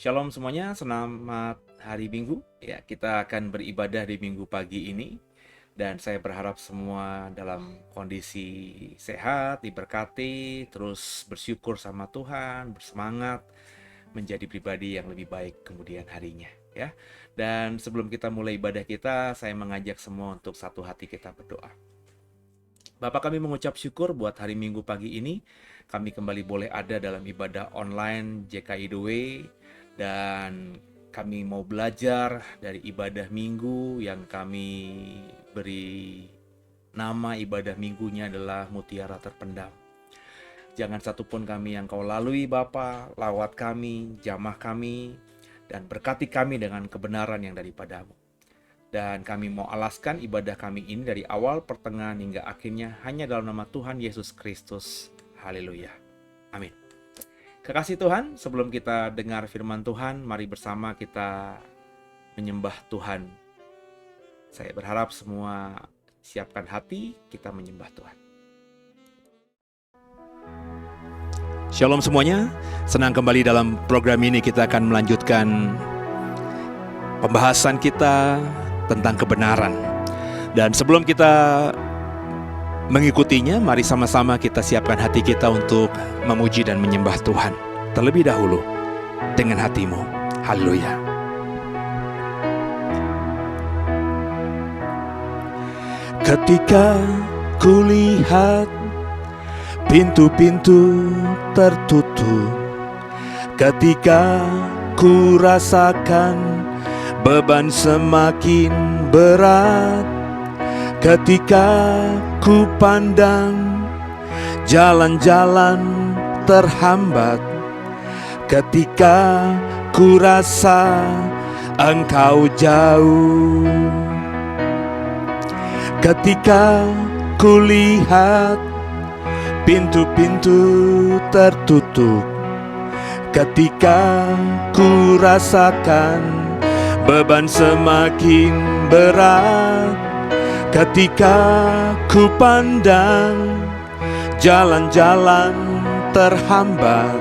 Shalom semuanya, selamat hari Minggu. Ya, kita akan beribadah di Minggu pagi ini. Dan saya berharap semua dalam kondisi sehat, diberkati, terus bersyukur sama Tuhan, bersemangat, menjadi pribadi yang lebih baik kemudian harinya. Ya. Dan sebelum kita mulai ibadah kita, saya mengajak semua untuk satu hati kita berdoa. Bapak, kami mengucap syukur buat hari Minggu pagi ini. Kami kembali boleh ada dalam ibadah online JKI The Way. Dan kami mau belajar dari ibadah minggu yang kami beri nama ibadah minggunya adalah Mutiara Terpendam. Jangan satupun kami yang kau lalui Bapa, lawat kami, jamah kami, dan berkati kami dengan kebenaran yang daripadamu. Dan kami mau alaskan ibadah kami ini dari awal, pertengahan, hingga akhirnya hanya dalam nama Tuhan Yesus Kristus. Haleluya. Amin. Kekasih Tuhan, sebelum kita dengar firman Tuhan, mari bersama kita menyembah Tuhan. Saya berharap semua siapkan hati, kita menyembah Tuhan. Shalom semuanya, senang kembali dalam program ini. Kita akan melanjutkan pembahasan kita tentang kebenaran. Dan sebelum kita mengikutinya, mari sama-sama kita siapkan hati kita untuk memuji dan menyembah Tuhan. Terlebih dahulu dengan hatimu. Haleluya. Ketika kulihat pintu-pintu tertutup, ketika ku rasakan beban semakin berat, ketika ku pandang jalan-jalan terhambat, ketika ku rasa engkau jauh, ketika ku lihat pintu-pintu tertutup, ketika ku rasakan beban semakin berat, ketika ku pandang jalan-jalan terhambat,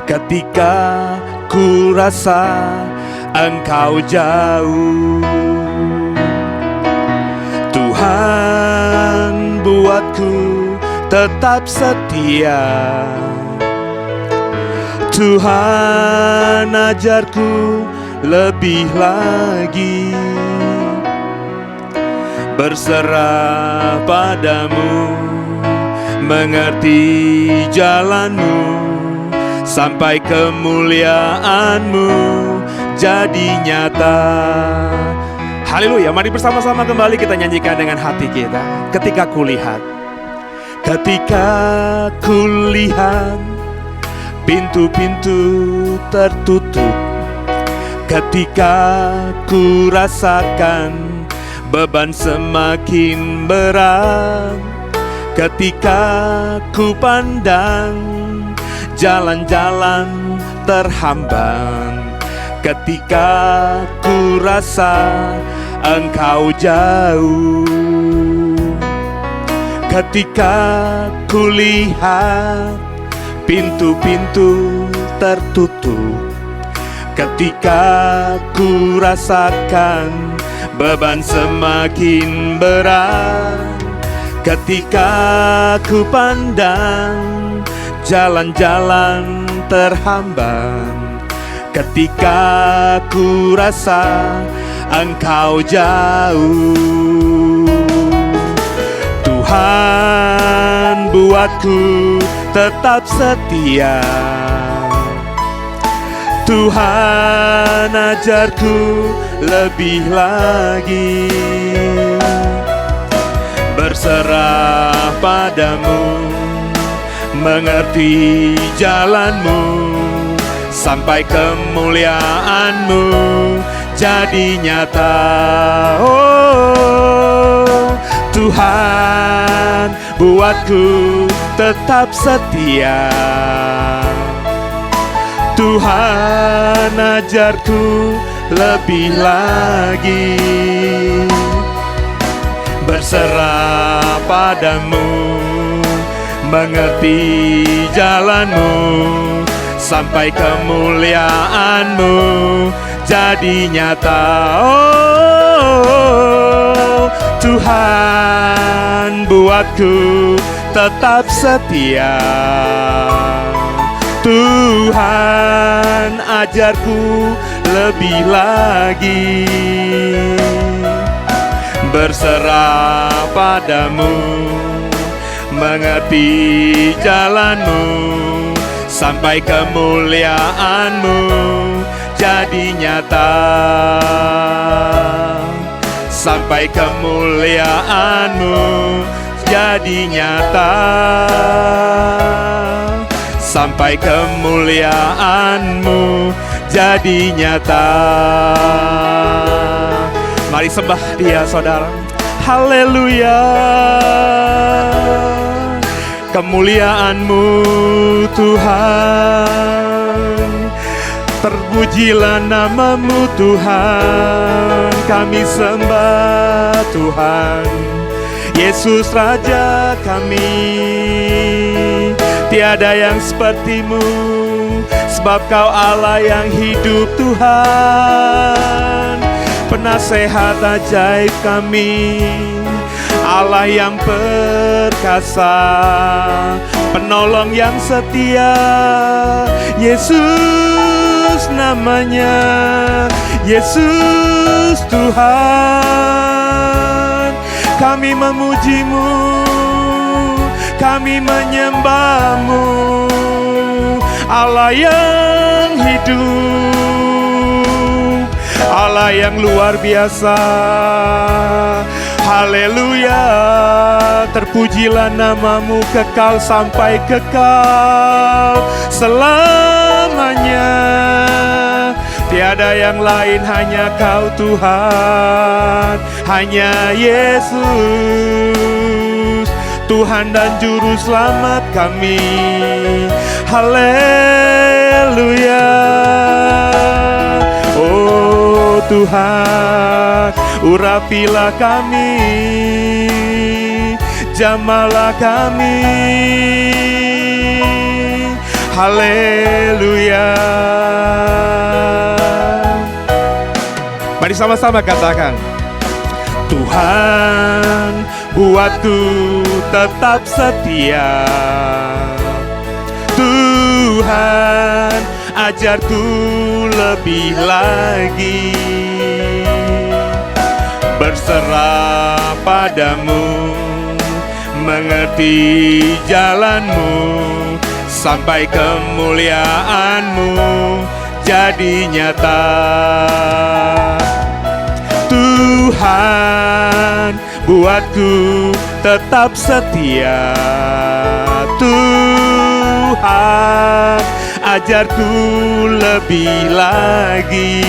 ketika ku rasa engkau jauh, Tuhan buatku tetap setia, Tuhan ajarku lebih lagi, berserah padamu, mengerti jalanmu, sampai kemuliaanmu jadi nyata. Haleluya, mari bersama-sama kembali kita nyanyikan dengan hati kita. Ketika kulihat pintu-pintu tertutup, ketika ku rasakan beban semakin berat, ketika ku pandang jalan-jalan terhambat, ketika ku rasa engkau jauh, ketika ku lihat pintu-pintu tertutup, ketika ku rasakan beban semakin berat, ketika ku pandang jalan-jalan terhambat, ketika ku rasa engkau jauh, Tuhan buatku tetap setia, Tuhan ajarku lebih lagi, berserah padamu, mengerti jalanmu, sampai kemuliaanmu jadi nyata. Oh Tuhan buatku tetap setia, Tuhan ajarku lebih lagi, berserah padamu, mengerti jalanmu, sampai kemuliaan-Mu jadi nyata. Oh Tuhan, buatku tetap setia. Tuhan, ajarku lebih lagi berserah padamu, mengerti jalan-Mu sampai kemuliaan-Mu jadi nyata. Sampai kemuliaan-Mu jadi nyata. Sampai kemuliaan-Mu jadi nyata. Mari sembah Dia, saudara. Haleluya. Kemuliaan-Mu Tuhan, terpujilah nama-Mu Tuhan. Kami sembah Tuhan, Yesus Raja kami. Tiada yang seperti-Mu, sebab Kau Allah yang hidup Tuhan. Penasehat ajaib kami, Allah yang perkasa, penolong yang setia. Yesus namanya, Yesus Tuhan. Kami memuji-Mu, kami menyembah-Mu, Allah yang hidup, Allah yang luar biasa. Haleluya, terpujilah nama-Mu kekal sampai kekal selamanya. Tiada yang lain, hanya Kau Tuhan, hanya Yesus, Tuhan dan Juru Selamat kami. Haleluya. Oh Tuhan, urapilah kami, jamalah kami. Haleluya. Mari sama-sama katakan, Tuhan, buatku tetap setia. Tuhan, ajarku lebih lagi berserah padamu, mengerti jalan-Mu sampai kemuliaan-Mu jadi nyata. Tuhan, buatku tetap setia. Tuhan, ajarku lebih lagi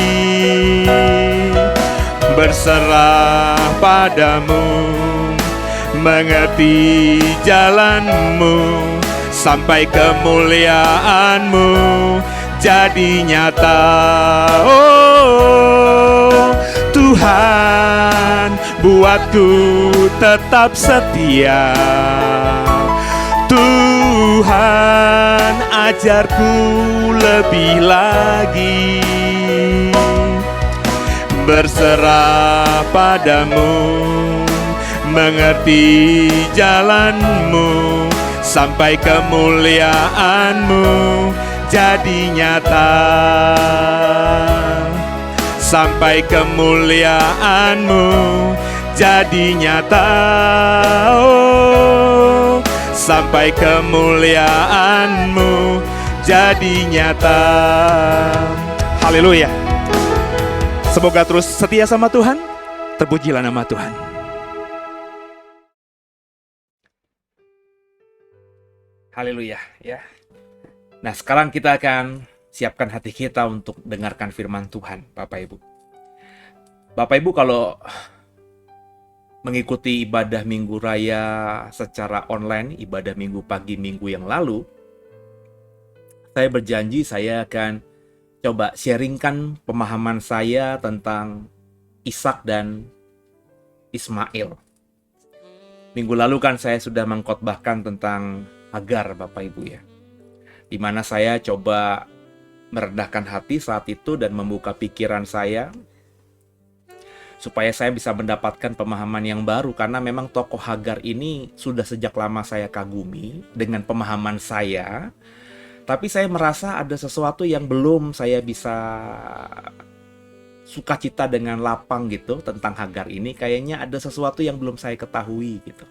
berserah padamu, mengerti jalan-Mu sampai kemuliaan-Mu jadi nyata. Oh Tuhan, buatku tetap setia. Tuhan, ajarku lebih lagi berserah padamu, mengerti jalan-Mu sampai kemuliaan-Mu jadi nyata. Sampai kemuliaan-Mu jadi nyata. Oh, sampai kemuliaan-Mu jadi nyata. Haleluya. Semoga terus setia sama Tuhan. Terpujilah nama Tuhan. Haleluya ya. Nah, sekarang kita akan siapkan hati kita untuk dengarkan firman Tuhan, Bapak Ibu. Bapak Ibu, kalau mengikuti ibadah Minggu Raya secara online, ibadah Minggu pagi minggu yang lalu, saya berjanji saya akan coba sharingkan pemahaman saya tentang Ishak dan Ismail. Minggu lalu kan saya sudah mengkhotbahkan tentang Hagar, Bapak Ibu ya. Di mana saya coba merendahkan hati saat itu dan membuka pikiran saya supaya saya bisa mendapatkan pemahaman yang baru, karena memang tokoh Hagar ini sudah sejak lama saya kagumi dengan pemahaman saya, tapi saya merasa ada sesuatu yang belum saya bisa sukacita dengan lapang gitu tentang Hagar ini. Kayaknya ada sesuatu yang belum saya ketahui gitu.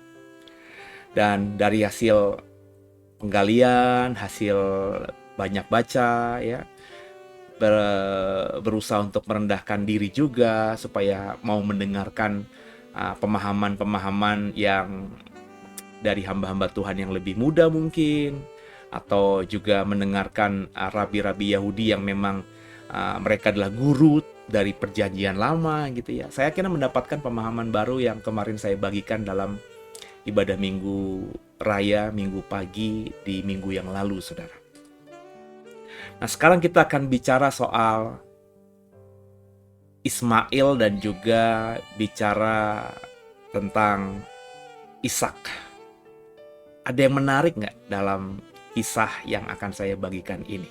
Dan dari hasil penggalian, hasil banyak baca ya, berusaha untuk merendahkan diri juga supaya mau mendengarkan pemahaman-pemahaman yang dari hamba-hamba Tuhan yang lebih muda mungkin, atau juga mendengarkan rabi-rabi Yahudi yang memang mereka adalah guru dari perjanjian lama gitu ya. Saya akhirnya mendapatkan pemahaman baru yang kemarin saya bagikan dalam ibadah minggu raya, minggu pagi di minggu yang lalu, saudara. Nah, sekarang kita akan bicara soal Ismail dan juga bicara tentang Ishak. Ada yang menarik nggak dalam kisah yang akan saya bagikan ini?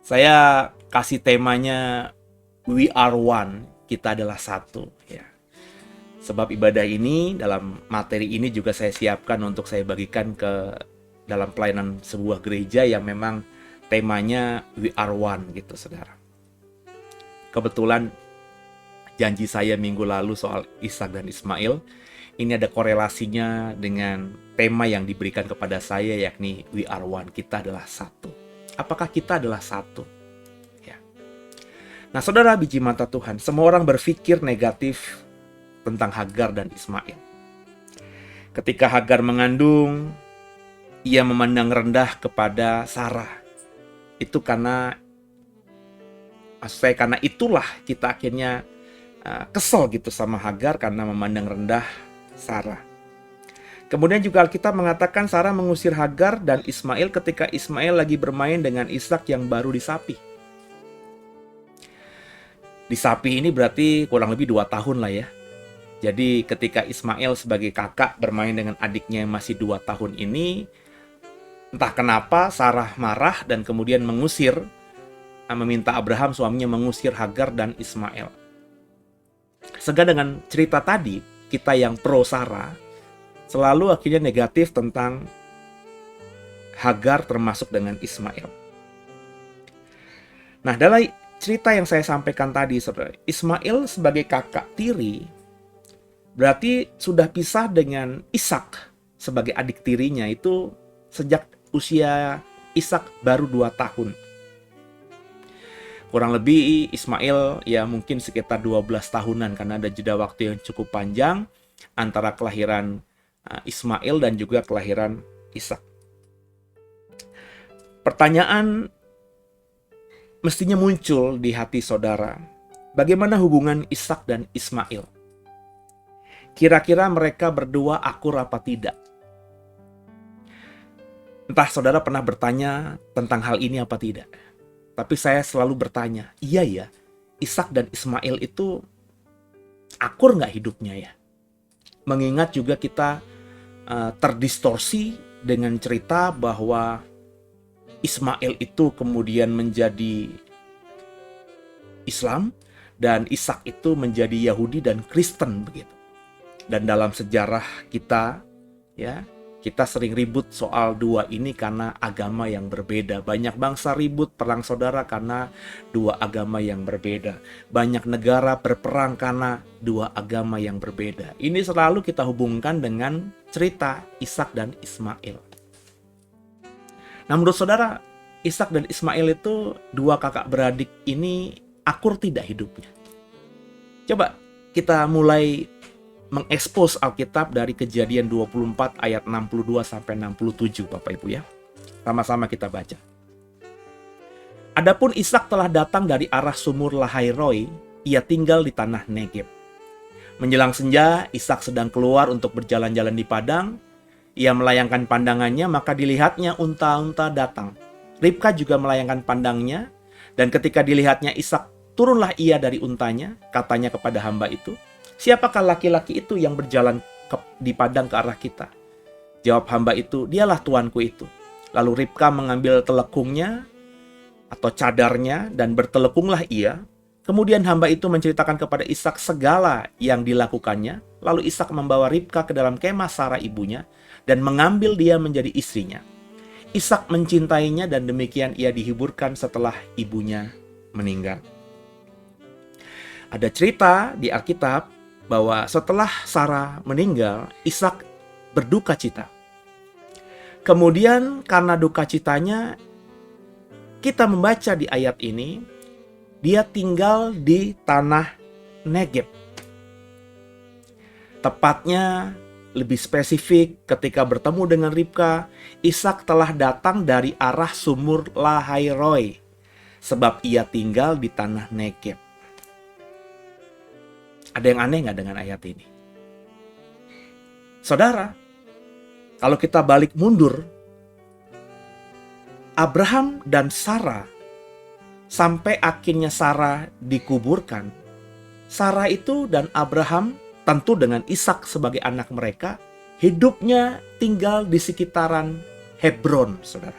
Saya kasih temanya We Are One, kita adalah satu ya. Sebab ibadah ini, dalam materi ini juga saya siapkan untuk saya bagikan ke dalam pelayanan sebuah gereja yang memang temanya We Are One gitu, saudara. Kebetulan janji saya minggu lalu soal Ishak dan Ismail, ini ada korelasinya dengan tema yang diberikan kepada saya, yakni We Are One, kita adalah satu. Apakah kita adalah satu? Nah, saudara biji mata Tuhan, semua orang berpikir negatif tentang Hagar dan Ismail. Ketika Hagar mengandung, ia memandang rendah kepada Sarah. Itu karena itulah kita akhirnya kesel gitu sama Hagar karena memandang rendah Sarah. Kemudian juga Alkitab mengatakan Sarah mengusir Hagar dan Ismail ketika Ismail lagi bermain dengan Ishak yang baru disapi. Disapi ini berarti kurang lebih 2 tahun lah ya. Jadi ketika Ismail sebagai kakak bermain dengan adiknya yang masih 2 tahun ini, entah kenapa Sarah marah dan kemudian meminta Abraham suaminya mengusir Hagar dan Ismail. Sehingga dengan cerita tadi, kita yang pro Sarah selalu akhirnya negatif tentang Hagar termasuk dengan Ismail. Nah, dalam cerita yang saya sampaikan tadi, saudara, Ismail sebagai kakak tiri berarti sudah pisah dengan Ishak sebagai adik tirinya itu sejak usia Ishak baru 2 tahun. Kurang lebih Ismail ya mungkin sekitar 12 tahunan karena ada jeda waktu yang cukup panjang antara kelahiran Ismail dan juga kelahiran Ishak. Pertanyaan mestinya muncul di hati saudara. Bagaimana hubungan Ishak dan Ismail? Kira-kira mereka berdua akur apa tidak? Entah saudara pernah bertanya tentang hal ini apa tidak. Tapi saya selalu bertanya, iya ya, Ishak dan Ismail itu akur nggak hidupnya ya? Mengingat juga kita terdistorsi dengan cerita bahwa Ismail itu kemudian menjadi Islam dan Ishak itu menjadi Yahudi dan Kristen begitu. Dan dalam sejarah kita ya, kita sering ribut soal dua ini karena agama yang berbeda. Banyak bangsa ribut perang saudara karena dua agama yang berbeda. Banyak negara berperang karena dua agama yang berbeda. Ini selalu kita hubungkan dengan cerita Ishak dan Ismail. Nah, menurut saudara, Ishak dan Ismail itu dua kakak beradik ini akur tidak hidupnya? Coba kita mulai mengekspos Alkitab dari Kejadian 24 ayat 62 sampai 67 Bapak Ibu ya. Sama-sama kita baca. Adapun Ishak telah datang dari arah sumur Lahairoi, ia tinggal di tanah Negeb. Menjelang senja, Ishak sedang keluar untuk berjalan-jalan di padang. Ia melayangkan pandangannya, maka dilihatnya unta-unta datang. Ribka juga melayangkan pandangnya, dan ketika dilihatnya Ishak, turunlah ia dari untanya, katanya kepada hamba itu, siapakah laki-laki itu yang berjalan di padang ke arah kita? Jawab hamba itu, dialah tuanku itu. Lalu Ribka mengambil telekungnya atau cadarnya dan bertelekunglah ia. Kemudian hamba itu menceritakan kepada Ishak segala yang dilakukannya. Lalu Ishak membawa Ribka ke dalam kemah Sarah ibunya dan mengambil dia menjadi istrinya. Ishak mencintainya dan demikian ia dihiburkan setelah ibunya meninggal. Ada cerita di Alkitab bahwa setelah Sarah meninggal, Ishak berduka cita. Kemudian karena duka citanya, kita membaca di ayat ini, dia tinggal di tanah Negeb. Tepatnya lebih spesifik ketika bertemu dengan Ribka, Ishak telah datang dari arah sumur Lahairoi, sebab ia tinggal di tanah Negeb. Ada yang aneh nggak dengan ayat ini? Saudara, kalau kita balik mundur, Abraham dan Sarah, sampai akhirnya Sarah dikuburkan, Sarah itu dan Abraham, tentu dengan Ishak sebagai anak mereka, hidupnya tinggal di sekitaran Hebron, saudara.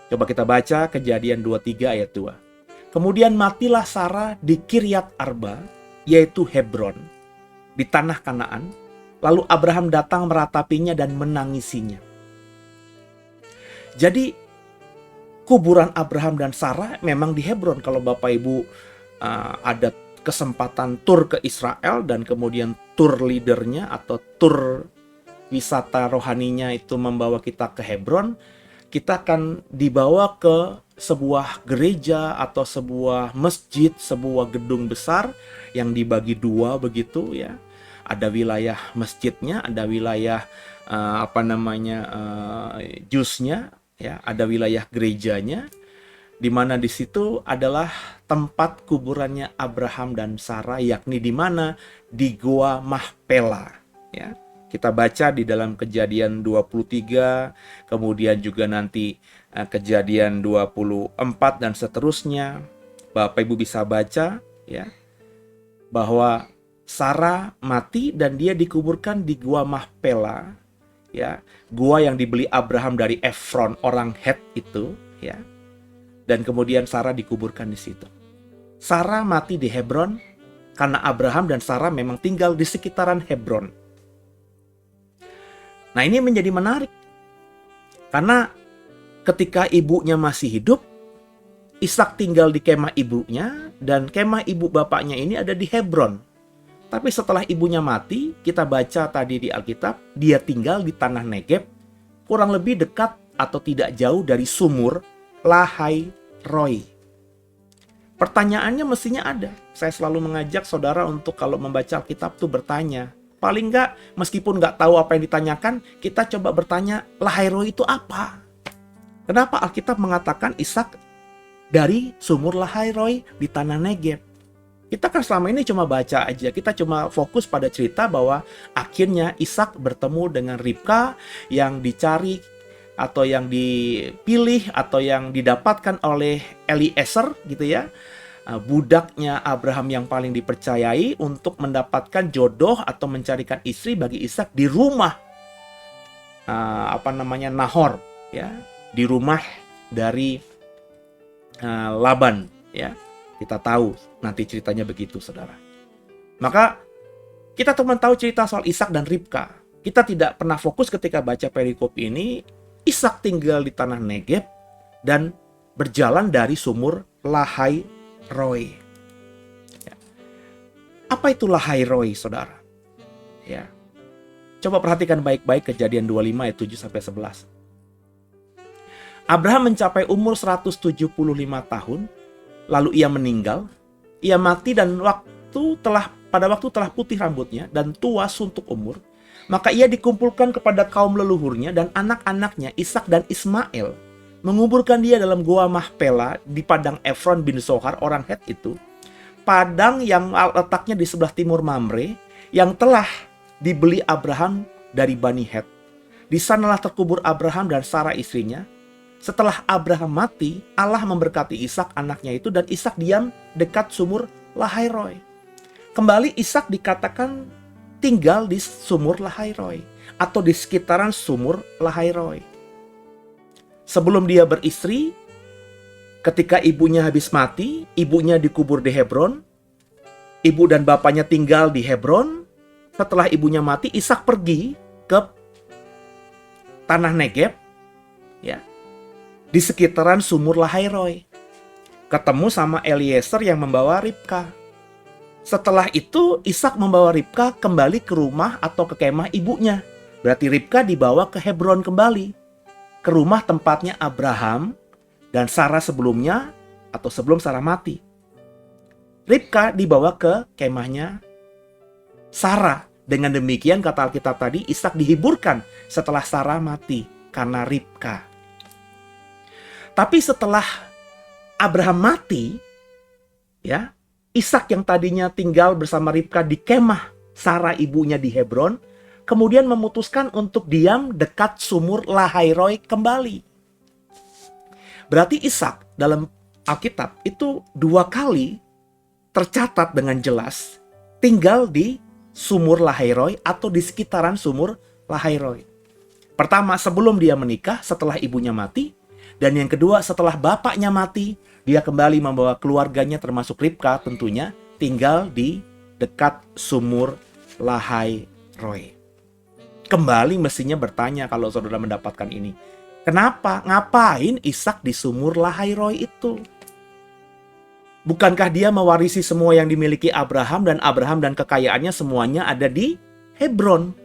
Coba kita baca Kejadian 23 ayat 2. Kemudian matilah Sarah di Kiryat Arba, yaitu Hebron, di tanah Kanaan. Lalu Abraham datang meratapinya dan menangisinya. Jadi kuburan Abraham dan Sarah memang di Hebron. Kalau Bapak Ibu ada kesempatan tur ke Israel dan kemudian tur leadernya atau tur wisata rohaninya itu membawa kita ke Hebron, kita akan dibawa ke sebuah gereja atau sebuah masjid, sebuah gedung besar yang dibagi dua begitu ya. Ada wilayah masjidnya, ada wilayah jusnya ya, ada wilayah gerejanya, di mana di situ adalah tempat kuburannya Abraham dan Sarah, yakni di mana? Di Gua Mahpela ya. Kita baca di dalam Kejadian 23, kemudian juga nanti Kejadian 24 dan seterusnya. Bapak Ibu bisa baca ya, bahwa Sarah mati dan dia dikuburkan di Gua Mahpela ya, gua yang dibeli Abraham dari Efron orang Het itu ya. Dan kemudian Sarah dikuburkan di situ. Sarah mati di Hebron karena Abraham dan Sarah memang tinggal di sekitaran Hebron. Nah, ini menjadi menarik. Karena ketika ibunya masih hidup, Ishak tinggal di kemah ibunya dan kemah ibu bapaknya ini ada di Hebron. Tapi setelah ibunya mati, kita baca tadi di Alkitab, dia tinggal di tanah Negeb, kurang lebih dekat atau tidak jauh dari sumur Lahairoi. Pertanyaannya mestinya ada. Saya selalu mengajak saudara untuk kalau membaca Alkitab tuh bertanya. Paling nggak, meskipun nggak tahu apa yang ditanyakan, kita coba bertanya, Lahairoi itu apa? Kenapa Alkitab mengatakan Ishak dari sumur Lahairoi di tanah Negeb? Kita kan selama ini cuma baca aja, kita cuma fokus pada cerita bahwa akhirnya Ishak bertemu dengan Ribka yang dicari atau yang dipilih atau yang didapatkan oleh Eliezer gitu ya, budaknya Abraham yang paling dipercayai untuk mendapatkan jodoh atau mencarikan istri bagi Ishak di rumah Nahor ya, di rumah dari Laban ya. Kita tahu nanti ceritanya begitu, saudara. Maka kita cuma tahu cerita soal Ishak dan Ribka. Kita tidak pernah fokus ketika baca perikop ini. Ishak tinggal di tanah Negeb dan berjalan dari sumur Lahairoi. Ya. Apa itu Lahairoi, saudara? Ya. Coba perhatikan baik-baik Kejadian 25 ayat 7-11. Abraham mencapai umur 175 tahun. Lalu ia meninggal, ia mati dan pada waktu telah putih rambutnya dan tua suntuk umur, maka ia dikumpulkan kepada kaum leluhurnya dan anak-anaknya Ishak dan Ismail, menguburkan dia dalam Gua Mahpela di padang Efron bin Zohar orang Het itu, padang yang letaknya di sebelah timur Mamre, yang telah dibeli Abraham dari Bani Het. Di sanalah terkubur Abraham dan Sarah istrinya. Setelah Abraham mati, Allah memberkati Ishak anaknya itu dan Ishak diam dekat sumur Lahairoi. Kembali Ishak dikatakan tinggal di sumur Lahairoi. atau di sekitaran sumur Lahairoi. Sebelum dia beristri, ketika ibunya habis mati, ibunya dikubur di Hebron, ibu dan bapaknya tinggal di Hebron. Setelah ibunya mati, Ishak pergi ke tanah Negeb, ya, di sekitaran sumur Lahairoi. Ketemu sama Eliezer yang membawa Ribka. Setelah itu, Ishak membawa Ribka kembali ke rumah atau ke kemah ibunya. Berarti Ribka dibawa ke Hebron kembali, ke rumah tempatnya Abraham dan Sarah sebelumnya atau sebelum Sarah mati. Ribka dibawa ke kemahnya Sarah. Dengan demikian kata Alkitab tadi, Ishak dihiburkan setelah Sarah mati karena Ribka. Tapi setelah Abraham mati, ya, Ishak yang tadinya tinggal bersama Ribka di kemah Sarah ibunya di Hebron, kemudian memutuskan untuk diam dekat sumur Lahairoi kembali. Berarti Ishak dalam Alkitab itu 2 kali tercatat dengan jelas tinggal di sumur Lahairoi atau di sekitaran sumur Lahairoi. Pertama sebelum dia menikah setelah ibunya mati, dan yang kedua setelah bapaknya mati, dia kembali membawa keluarganya termasuk Ribka tentunya tinggal di dekat sumur Lahairoi. Kembali mestinya bertanya kalau saudara mendapatkan ini. Kenapa? Ngapain Ishak di sumur Lahairoi itu? Bukankah dia mewarisi semua yang dimiliki Abraham dan kekayaannya semuanya ada di Hebron?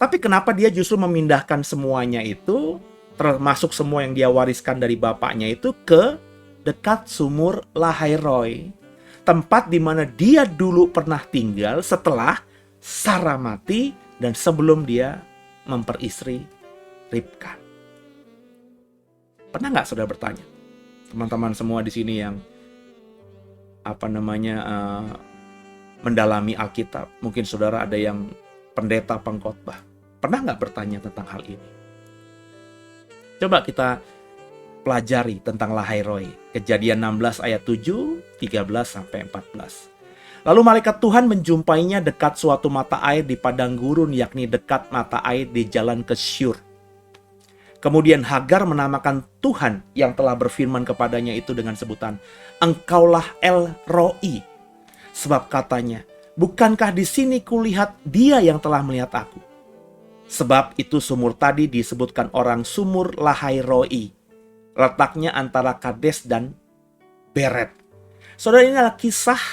Tapi kenapa dia justru memindahkan semuanya itu, termasuk semua yang dia wariskan dari bapaknya itu, ke dekat sumur Lahairoi, tempat di mana dia dulu pernah tinggal setelah Sarah mati dan sebelum dia memperistri Ribka. Pernah nggak saudara bertanya? Teman-teman semua di sini yang mendalami Alkitab, mungkin saudara ada yang pendeta pengkhotbah, pernah nggak bertanya tentang hal ini? Coba kita pelajari tentang Lahairoi. Kejadian 16 ayat 7, 13-14. Lalu malaikat Tuhan menjumpainya dekat suatu mata air di padang gurun, yakni dekat mata air di jalan ke Syur. Kemudian Hagar menamakan Tuhan yang telah berfirman kepadanya itu dengan sebutan, "Engkaulah El Roi." Sebab katanya, "Bukankah di sini kulihat dia yang telah melihat aku?" Sebab itu sumur tadi disebutkan orang sumur Lahairoi. Letaknya antara Kades dan Beret. Saudara, ini adalah kisah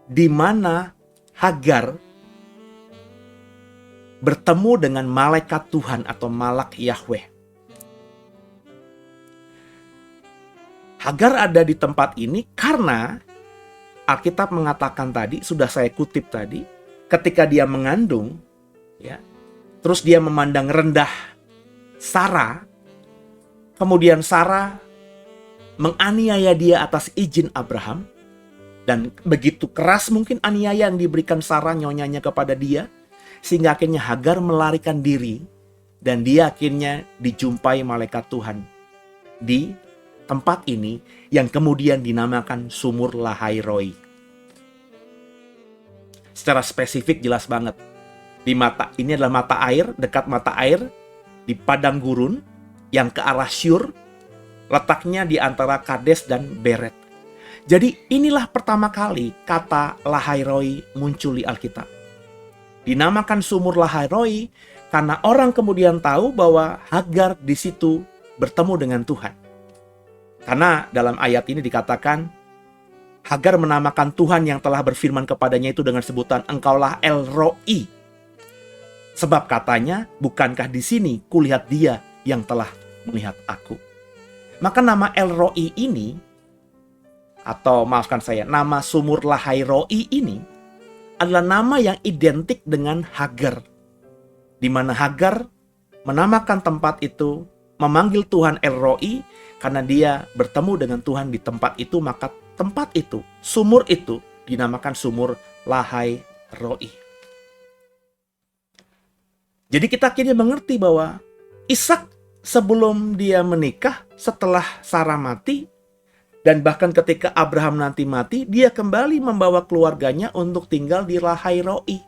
di mana Hagar bertemu dengan malaikat Tuhan atau malak Yahweh. Hagar ada di tempat ini karena Alkitab mengatakan tadi, sudah saya kutip tadi, ketika dia mengandung, ya, terus dia memandang rendah Sarah, kemudian Sarah menganiaya dia atas izin Abraham, dan begitu keras mungkin aniaya yang diberikan Sarah nyonyanya kepada dia, sehingga akhirnya Hagar melarikan diri dan dia akhirnya dijumpai malaikat Tuhan di tempat ini yang kemudian dinamakan sumur Lahairoi. Secara spesifik jelas banget. Ini adalah mata air, dekat mata air di padang gurun yang ke arah Syur, letaknya di antara Kades dan Beret. Jadi inilah pertama kali kata Lahairoi muncul di Alkitab. Dinamakan sumur Lahairoi karena orang kemudian tahu bahwa Hagar di situ bertemu dengan Tuhan. Karena dalam ayat ini dikatakan Hagar menamakan Tuhan yang telah berfirman kepadanya itu dengan sebutan "Engkaulah El Roi." Sebab katanya, "Bukankah di sini kulihat dia yang telah melihat aku?" Maka nama El Roi ini, atau maafkan saya, nama sumur Lahairoi ini adalah nama yang identik dengan Hagar, di mana Hagar menamakan tempat itu, memanggil Tuhan El Roi, karena dia bertemu dengan Tuhan di tempat itu, maka tempat itu, sumur itu dinamakan sumur Lahairoi. Jadi kita akhirnya mengerti bahwa Ishak sebelum dia menikah, setelah Sarah mati, dan bahkan ketika Abraham nanti mati, dia kembali membawa keluarganya untuk tinggal di Lahairoi,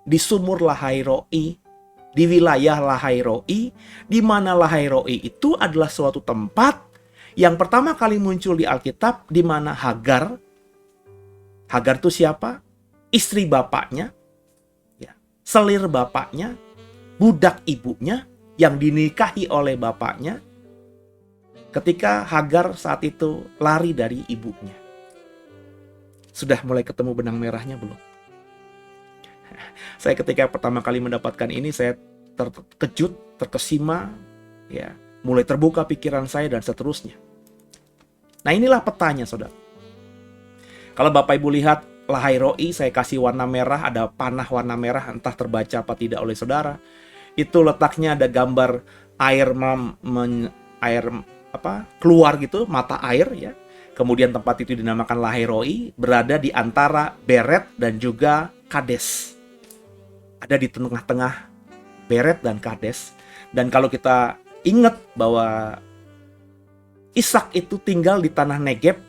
di sumur Lahairoi di wilayah Lahairoi, di mana Lahairoi itu adalah suatu tempat yang pertama kali muncul di Alkitab, di mana Hagar itu siapa? Istri bapaknya, ya, selir bapaknya, budak ibunya yang dinikahi oleh bapaknya. Ketika Hagar saat itu lari dari ibunya. Sudah mulai ketemu benang merahnya belum? Saya ketika pertama kali mendapatkan ini, saya terkejut, terkesima, ya, mulai terbuka pikiran saya dan seterusnya. Nah, inilah petanya, saudara. Kalau Bapak Ibu lihat Lahairoi, saya kasih warna merah, ada panah warna merah, entah terbaca apa tidak oleh saudara. Itu letaknya ada gambar air keluar gitu, mata air, ya. Kemudian tempat itu dinamakan Lahairoi, berada di antara Beret dan juga Kades. Ada di tengah-tengah Beret dan Kades. Dan kalau kita ingat bahwa Ishak itu tinggal di tanah Negeb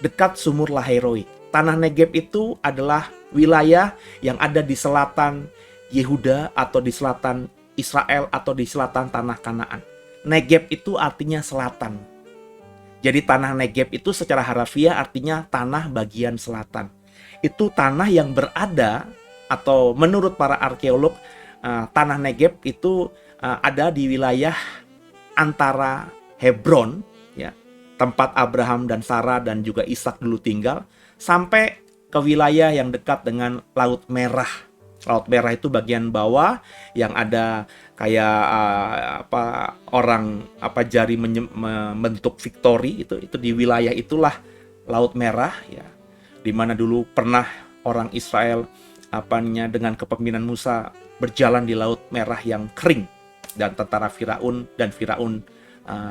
dekat sumur Lahairoi. Tanah Negeb itu adalah wilayah yang ada di selatan Yehuda atau di selatan Israel atau di selatan tanah Kanaan. Negeb itu artinya selatan. Jadi tanah Negeb itu secara harafiah artinya tanah bagian selatan. Itu tanah yang berada, atau menurut para arkeolog, tanah Negeb itu ada di wilayah antara Hebron, ya, tempat Abraham dan Sarah dan juga Ishak dulu tinggal, sampai ke wilayah yang dekat dengan Laut Merah. Laut Merah itu bagian bawah yang ada kayak jari membentuk victory, itu di wilayah itulah Laut Merah, ya, di mana dulu pernah orang Israel dengan kepemimpinan Musa berjalan di Laut Merah yang kering, dan tentara Firaun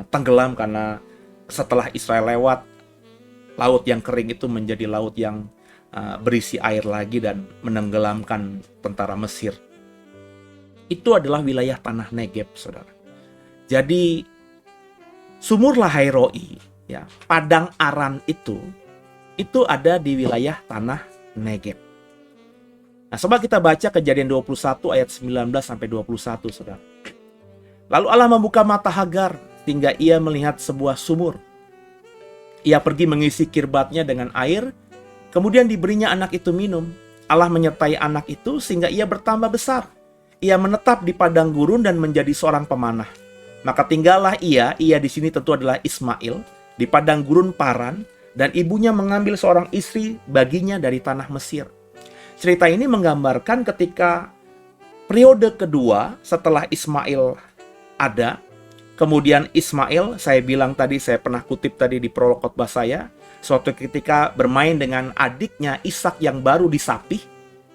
tenggelam karena setelah Israel lewat, laut yang kering itu menjadi laut yang berisi air lagi dan menenggelamkan tentara Mesir. Itu adalah wilayah tanah Negeb, saudara. Jadi sumur Lahairoi, ya, padang Aran itu ada di wilayah tanah Negeb. Nah, coba kita baca Kejadian 21 ayat 19 sampai 21, saudara. Lalu Allah membuka mata Hagar sehingga ia melihat sebuah sumur. Ia pergi mengisi kirbatnya dengan air, kemudian diberinya anak itu minum. Allah menyertai anak itu sehingga ia bertambah besar. Ia menetap di padang gurun dan menjadi seorang pemanah. Maka tinggallah ia di sini tentu adalah Ismail, di padang gurun Paran, dan ibunya mengambil seorang istri baginya dari tanah Mesir. Cerita ini menggambarkan ketika periode kedua setelah Ismail ada, kemudian Ismail, saya bilang tadi, saya pernah kutip tadi di prolog khotbah saya, suatu ketika bermain dengan adiknya Ishak yang baru disapih.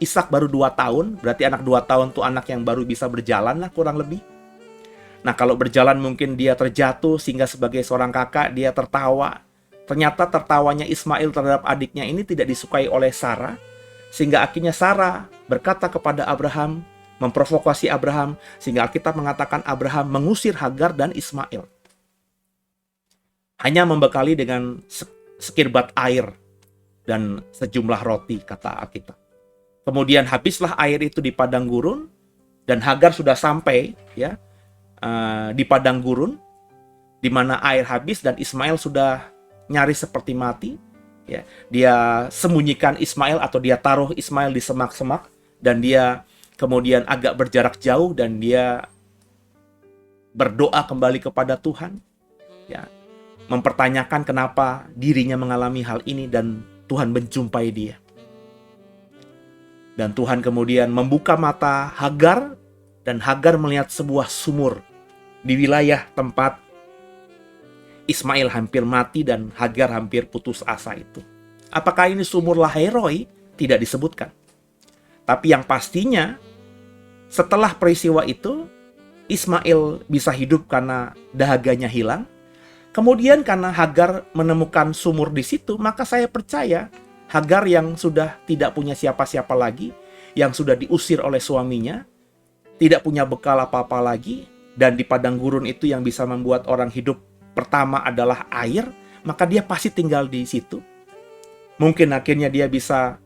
Ishak baru 2 tahun, berarti anak 2 tahun tuh anak yang baru bisa berjalan lah kurang lebih. Nah, kalau berjalan mungkin dia terjatuh sehingga sebagai seorang kakak dia tertawa. Ternyata tertawanya Ismail terhadap adiknya ini tidak disukai oleh Sarah, sehingga akhirnya Sarah berkata kepada Abraham, memprovokasi Abraham, sehingga Alkitab mengatakan Abraham mengusir Hagar dan Ismail. Hanya membekali dengan sekirbat air dan sejumlah roti, kata Alkitab. Kemudian habislah air itu di padang gurun, dan Hagar sudah sampai, ya, di padang gurun, di mana air habis dan Ismail sudah nyaris seperti mati. Ya, dia sembunyikan Ismail atau dia taruh Ismail di semak-semak, dan dia kemudian agak berjarak jauh dan dia berdoa kembali kepada Tuhan, ya, mempertanyakan kenapa dirinya mengalami hal ini, dan Tuhan menjumpai dia. Dan Tuhan kemudian membuka mata Hagar, dan Hagar melihat sebuah sumur di wilayah tempat Ismail hampir mati dan Hagar hampir putus asa itu. Apakah ini sumur Lahairoi? Tidak disebutkan. Tapi yang pastinya, setelah peristiwa itu, Ismail bisa hidup karena dahaganya hilang. Kemudian karena Hagar menemukan sumur di situ, maka saya percaya Hagar yang sudah tidak punya siapa-siapa lagi, yang sudah diusir oleh suaminya, tidak punya bekal apa-apa lagi, dan di padang gurun itu yang bisa membuat orang hidup pertama adalah air, maka dia pasti tinggal di situ. Mungkin akhirnya dia bisa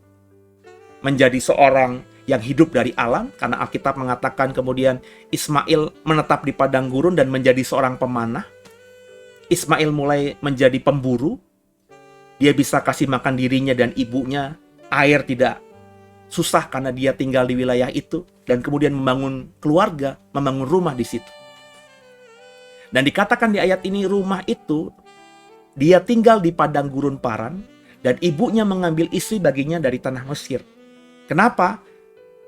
menjadi seorang yang hidup dari alam, karena Alkitab mengatakan kemudian Ismail menetap di padang gurun dan menjadi seorang pemanah. Ismail mulai menjadi pemburu. Dia bisa kasih makan dirinya dan ibunya. Air tidak susah karena dia tinggal di wilayah itu. Dan kemudian membangun keluarga, membangun rumah di situ. Dan dikatakan di ayat ini, rumah itu dia tinggal di padang gurun Paran. Dan ibunya mengambil istri baginya dari tanah Mesir. Kenapa?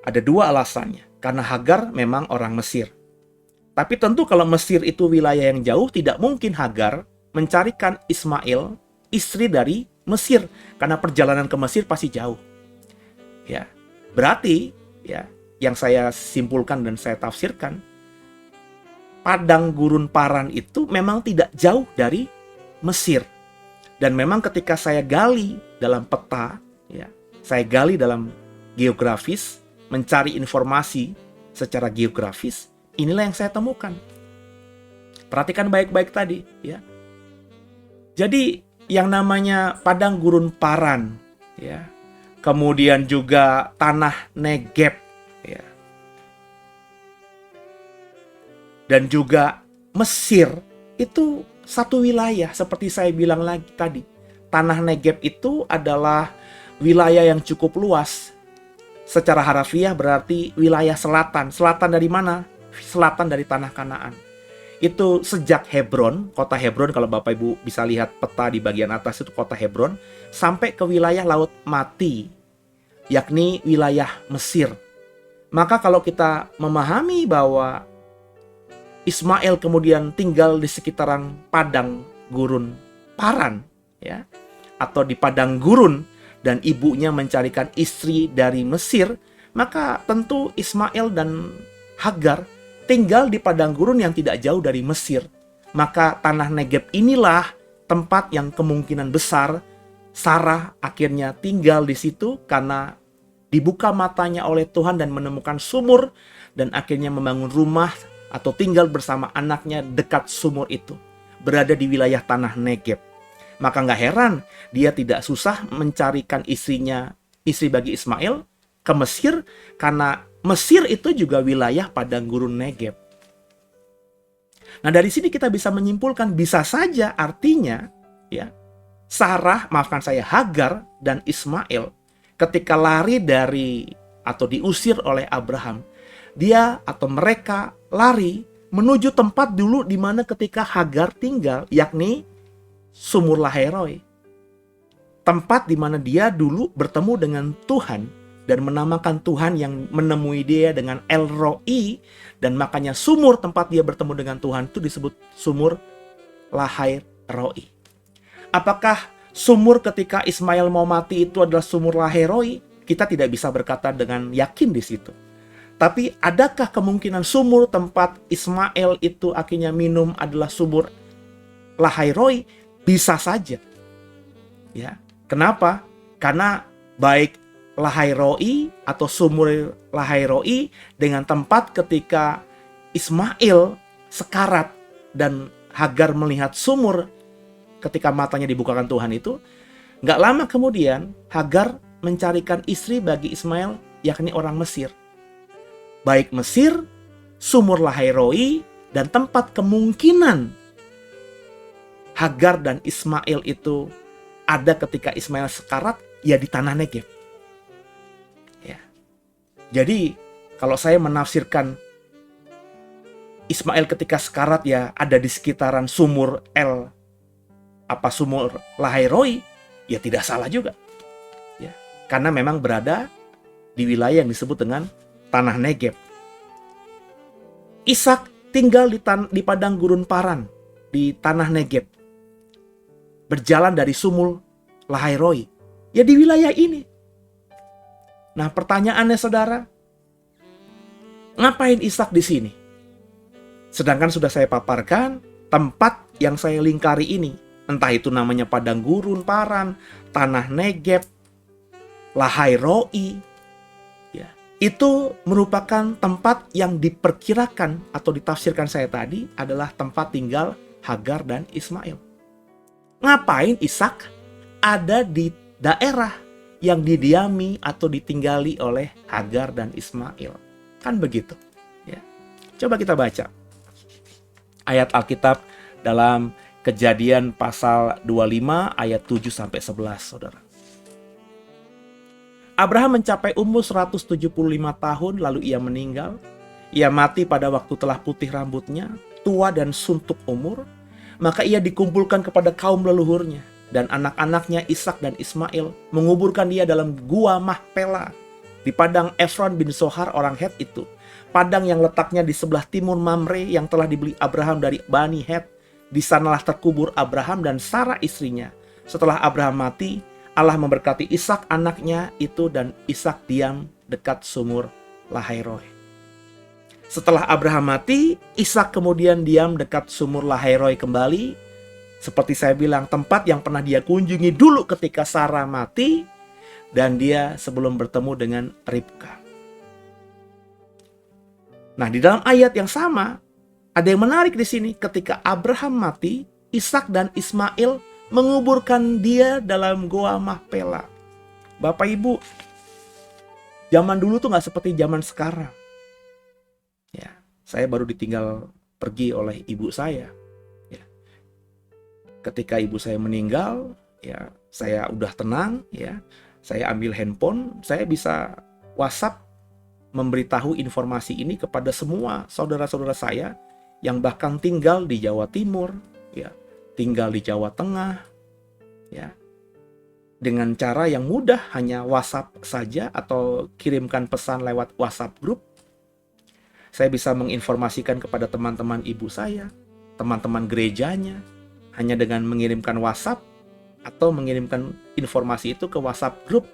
Ada dua alasannya. Karena Hagar memang orang Mesir. Tapi tentu kalau Mesir itu wilayah yang jauh, tidak mungkin Hagar mencarikan Ismail, istri dari Mesir, karena perjalanan ke Mesir pasti jauh. Ya, berarti ya, yang saya simpulkan dan saya tafsirkan, padang gurun Paran itu memang tidak jauh dari Mesir. Dan memang ketika saya gali dalam peta, ya, saya gali dalam geografis, mencari informasi secara geografis, inilah yang saya temukan. Perhatikan baik-baik tadi, ya. Jadi yang namanya padang gurun Paran, ya, kemudian juga tanah Negeb, ya, dan juga Mesir, itu satu wilayah seperti saya bilang lagi tadi. Tanah Negeb itu adalah wilayah yang cukup luas. Secara harafiah berarti wilayah selatan. Selatan dari mana? Selatan dari tanah Kanaan. Itu sejak Hebron, kota Hebron, kalau Bapak Ibu bisa lihat peta di bagian atas itu kota Hebron, sampai ke wilayah Laut Mati, yakni wilayah Mesir. Maka kalau kita memahami bahwa Ismail kemudian tinggal di sekitaran padang gurun Paran, ya, atau di padang gurun, dan ibunya mencarikan istri dari Mesir, maka tentu Ismail dan Hagar tinggal di padang gurun yang tidak jauh dari Mesir. Maka tanah Negeb inilah tempat yang kemungkinan besar Sarah akhirnya tinggal di situ karena dibuka matanya oleh Tuhan dan menemukan sumur, dan akhirnya membangun rumah atau tinggal bersama anaknya dekat sumur itu, berada di wilayah tanah Negeb. Maka nggak heran dia tidak susah mencarikan istrinya, istri bagi Ismail, ke Mesir, karena Mesir itu juga wilayah padang gurun Negeb. Nah, dari sini kita bisa menyimpulkan, bisa saja artinya, ya, Sarah, maafkan saya, Hagar dan Ismail ketika lari dari atau diusir oleh Abraham, dia atau mereka lari menuju tempat dulu di mana ketika Hagar tinggal, yakni Sumur Lahairoi. Tempat di mana dia dulu bertemu dengan Tuhan dan menamakan Tuhan yang menemui dia dengan El Roi, dan makanya sumur tempat dia bertemu dengan Tuhan itu disebut Sumur Lahairoi. Apakah sumur ketika Ismail mau mati itu adalah Sumur Lahairoi? Kita tidak bisa berkata dengan yakin di situ. Tapi adakah kemungkinan sumur tempat Ismail itu akhirnya minum adalah Sumur Lahairoi? Bisa saja. Ya, kenapa? Karena baik Lahairoi atau Sumur Lahairoi dengan tempat ketika Ismail sekarat dan Hagar melihat sumur ketika matanya dibukakan Tuhan itu, nggak lama kemudian Hagar mencarikan istri bagi Ismail, yakni orang Mesir. Baik Mesir, Sumur Lahairoi, dan tempat kemungkinan Hagar dan Ismail itu ada ketika Ismail sekarat, ya di tanah Negeb. Jadi kalau saya menafsirkan Ismail ketika sekarat ya ada di sekitaran Sumur Lahairoi, ya tidak salah juga. Ya, karena memang berada di wilayah yang disebut dengan tanah Negeb. Ishak tinggal di padang gurun Paran, di tanah Negeb. Berjalan dari Sumur Lahairoi, ya di wilayah ini. Nah, pertanyaannya saudara, ngapain Ishak di sini? Sedangkan sudah saya paparkan tempat yang saya lingkari ini, entah itu namanya padang gurun Paran, tanah Negeb, Lahairoi, ya, itu merupakan tempat yang diperkirakan atau ditafsirkan saya tadi adalah tempat tinggal Hagar dan Ismail. Ngapain Ishak ada di daerah yang didiami atau ditinggali oleh Hagar dan Ismail. Kan begitu. Ya. Coba kita baca ayat Alkitab dalam Kejadian pasal 25 ayat 7 sampai 11, Saudara. Abraham mencapai umur 175 tahun lalu ia meninggal. Ia mati pada waktu telah putih rambutnya, tua dan suntuk umur. Maka ia dikumpulkan kepada kaum leluhurnya, dan anak-anaknya Ishak dan Ismail menguburkan dia dalam gua Mahpela di padang Efron bin Zohar orang Het itu. Padang yang letaknya di sebelah timur Mamre yang telah dibeli Abraham dari Bani Het. Di sanalah terkubur Abraham dan Sarah istrinya. Setelah Abraham mati, Allah memberkati Ishak anaknya itu, dan Ishak diam dekat sumur Lahairoi. Setelah Abraham mati, Ishak kemudian diam dekat sumur Lahairoi kembali. Seperti saya bilang, tempat yang pernah dia kunjungi dulu ketika Sarah mati, dan dia sebelum bertemu dengan Ribka. Nah, di dalam ayat yang sama, ada yang menarik di sini. Ketika Abraham mati, Ishak dan Ismail menguburkan dia dalam goa Mahpela. Bapak Ibu, zaman dulu tuh nggak seperti zaman sekarang. Ya, saya baru ditinggal pergi oleh ibu saya. Ya. Ketika ibu saya meninggal, ya saya udah tenang. Ya, saya ambil handphone, saya bisa WhatsApp memberitahu informasi ini kepada semua saudara-saudara saya yang bahkan tinggal di Jawa Timur, ya, tinggal di Jawa Tengah, ya, dengan cara yang mudah, hanya WhatsApp saja atau kirimkan pesan lewat WhatsApp grup. Saya bisa menginformasikan kepada teman-teman ibu saya, teman-teman gerejanya, hanya dengan mengirimkan WhatsApp atau mengirimkan informasi itu ke WhatsApp grup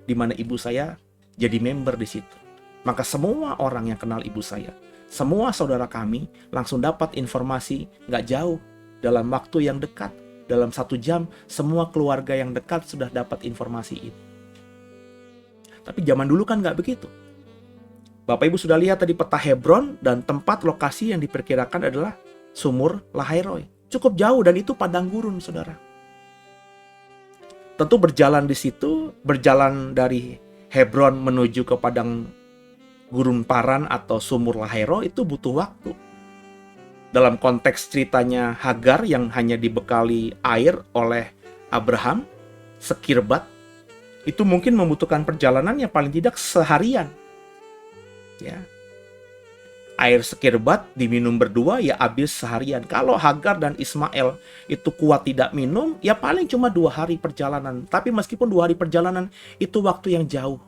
di mana ibu saya jadi member di situ. Maka semua orang yang kenal ibu saya, semua saudara kami langsung dapat informasi nggak jauh, dalam waktu yang dekat, dalam 1 jam, semua keluarga yang dekat sudah dapat informasi itu. Tapi zaman dulu kan nggak begitu. Bapak Ibu sudah lihat tadi peta Hebron, dan tempat lokasi yang diperkirakan adalah sumur Lahairoi. Cukup jauh, dan itu padang gurun, saudara. Tentu berjalan di situ, berjalan dari Hebron menuju ke padang gurun Paran atau sumur Lahairoi itu butuh waktu. Dalam konteks ceritanya Hagar yang hanya dibekali air oleh Abraham, sekirbat, itu mungkin membutuhkan perjalanan yang paling tidak seharian. Ya. Air sekirbat diminum berdua ya habis seharian. Kalau Hagar dan Ismail itu kuat tidak minum, ya paling cuma 2 hari perjalanan. Tapi meskipun 2 hari perjalanan, itu waktu yang jauh.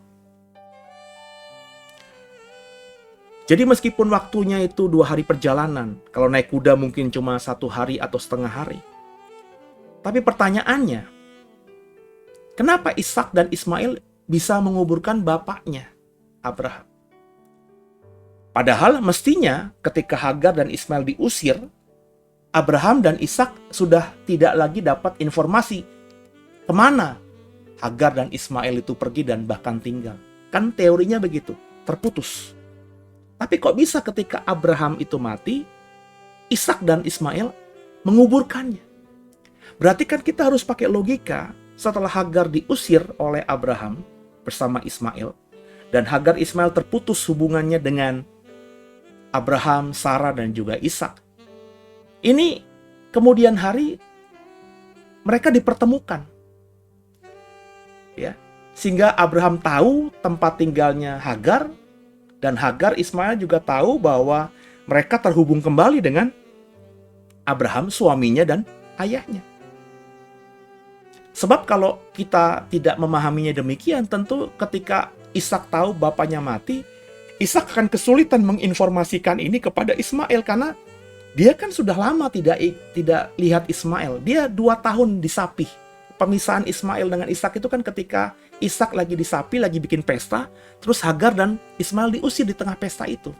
Jadi meskipun waktunya itu 2 hari perjalanan, kalau naik kuda mungkin cuma 1 hari atau setengah hari. Tapi pertanyaannya, kenapa Ishak dan Ismail bisa menguburkan bapaknya, Abraham? Padahal mestinya ketika Hagar dan Ismail diusir, Abraham dan Ishak sudah tidak lagi dapat informasi kemana Hagar dan Ismail itu pergi dan bahkan tinggal. Kan teorinya begitu, terputus. Tapi kok bisa ketika Abraham itu mati, Ishak dan Ismail menguburkannya? Berarti kan kita harus pakai logika, setelah Hagar diusir oleh Abraham bersama Ismail, dan Hagar Ismail terputus hubungannya dengan Abraham, Sarah, dan juga Ishak. Ini kemudian hari mereka dipertemukan. Ya, sehingga Abraham tahu tempat tinggalnya Hagar, dan Hagar Ismail juga tahu bahwa mereka terhubung kembali dengan Abraham, suaminya dan ayahnya. Sebab kalau kita tidak memahaminya demikian, tentu ketika Ishak tahu bapaknya mati, Ishak akan kesulitan menginformasikan ini kepada Ismail, karena dia kan sudah lama tidak lihat Ismail. Dia 2 tahun disapi. Pemisahan Ismail dengan Ishak itu kan ketika Ishak lagi disapi, lagi bikin pesta, terus Hagar dan Ismail diusir di tengah pesta itu.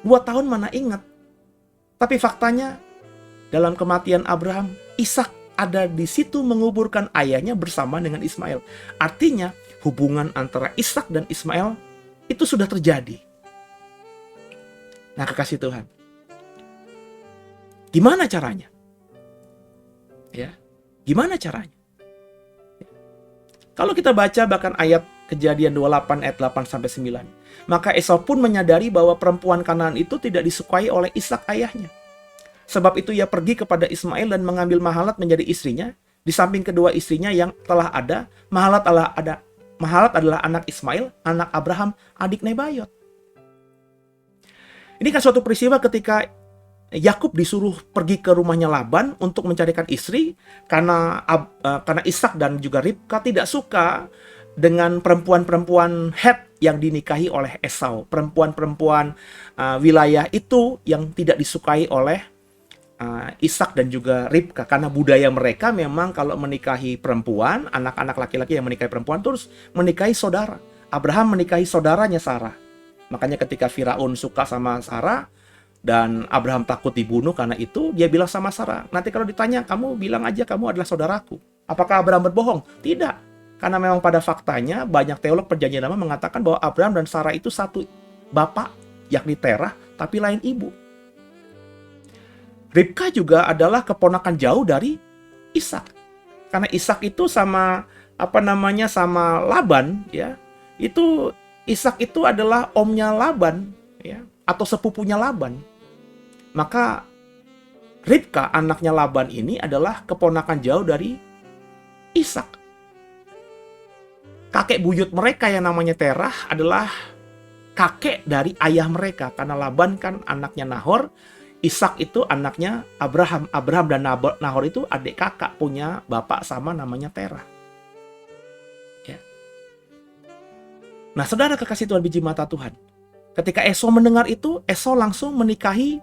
2 tahun mana ingat. Tapi faktanya dalam kematian Abraham, Ishak ada di situ menguburkan ayahnya bersama dengan Ismail. Artinya hubungan antara Ishak dan Ismail itu sudah terjadi. Nah, kekasih Tuhan, gimana caranya? Ya, gimana caranya? Kalau kita baca bahkan ayat Kejadian 28 ayat 8 sampai 9, maka Esau pun menyadari bahwa perempuan Kanaan itu tidak disukai oleh Ishak ayahnya. Sebab itu ia pergi kepada Ismail dan mengambil Mahalat menjadi istrinya, di samping kedua istrinya yang telah ada. Mahalat adalah anak Ismail, anak Abraham, adik Nebayot. Ini kan suatu peristiwa ketika Yakub disuruh pergi ke rumahnya Laban untuk mencarikan istri karena Ishak dan juga Ribka tidak suka dengan perempuan-perempuan Het yang dinikahi oleh Esau, perempuan-perempuan wilayah itu yang tidak disukai oleh Ishak dan juga Ribka, karena budaya mereka memang kalau menikahi perempuan, anak-anak laki-laki yang menikahi perempuan terus menikahi saudara. Abraham menikahi saudaranya Sarah. Makanya ketika Firaun suka sama Sarah dan Abraham takut dibunuh karena itu, dia bilang sama Sarah, nanti kalau ditanya, kamu bilang aja kamu adalah saudaraku. Apakah Abraham berbohong? Tidak. Karena memang pada faktanya banyak teolog Perjanjian Lama mengatakan bahwa Abraham dan Sarah itu satu bapak, yakni Terah, tapi lain ibu. Ribka juga adalah keponakan jauh dari Ishak. Karena Ishak itu sama Laban, ya. Itu Ishak itu adalah omnya Laban, ya, atau sepupunya Laban. Maka Ribka, anaknya Laban ini adalah keponakan jauh dari Ishak. Kakek buyut mereka yang namanya Terah adalah kakek dari ayah mereka. Karena Laban kan anaknya Nahor, Ishak itu anaknya Abraham. Abraham dan Nahor itu adik kakak, punya bapak sama namanya Terah. Ya. Nah, saudara kekasih Tuhan biji mata Tuhan, ketika Esau mendengar itu, Esau langsung menikahi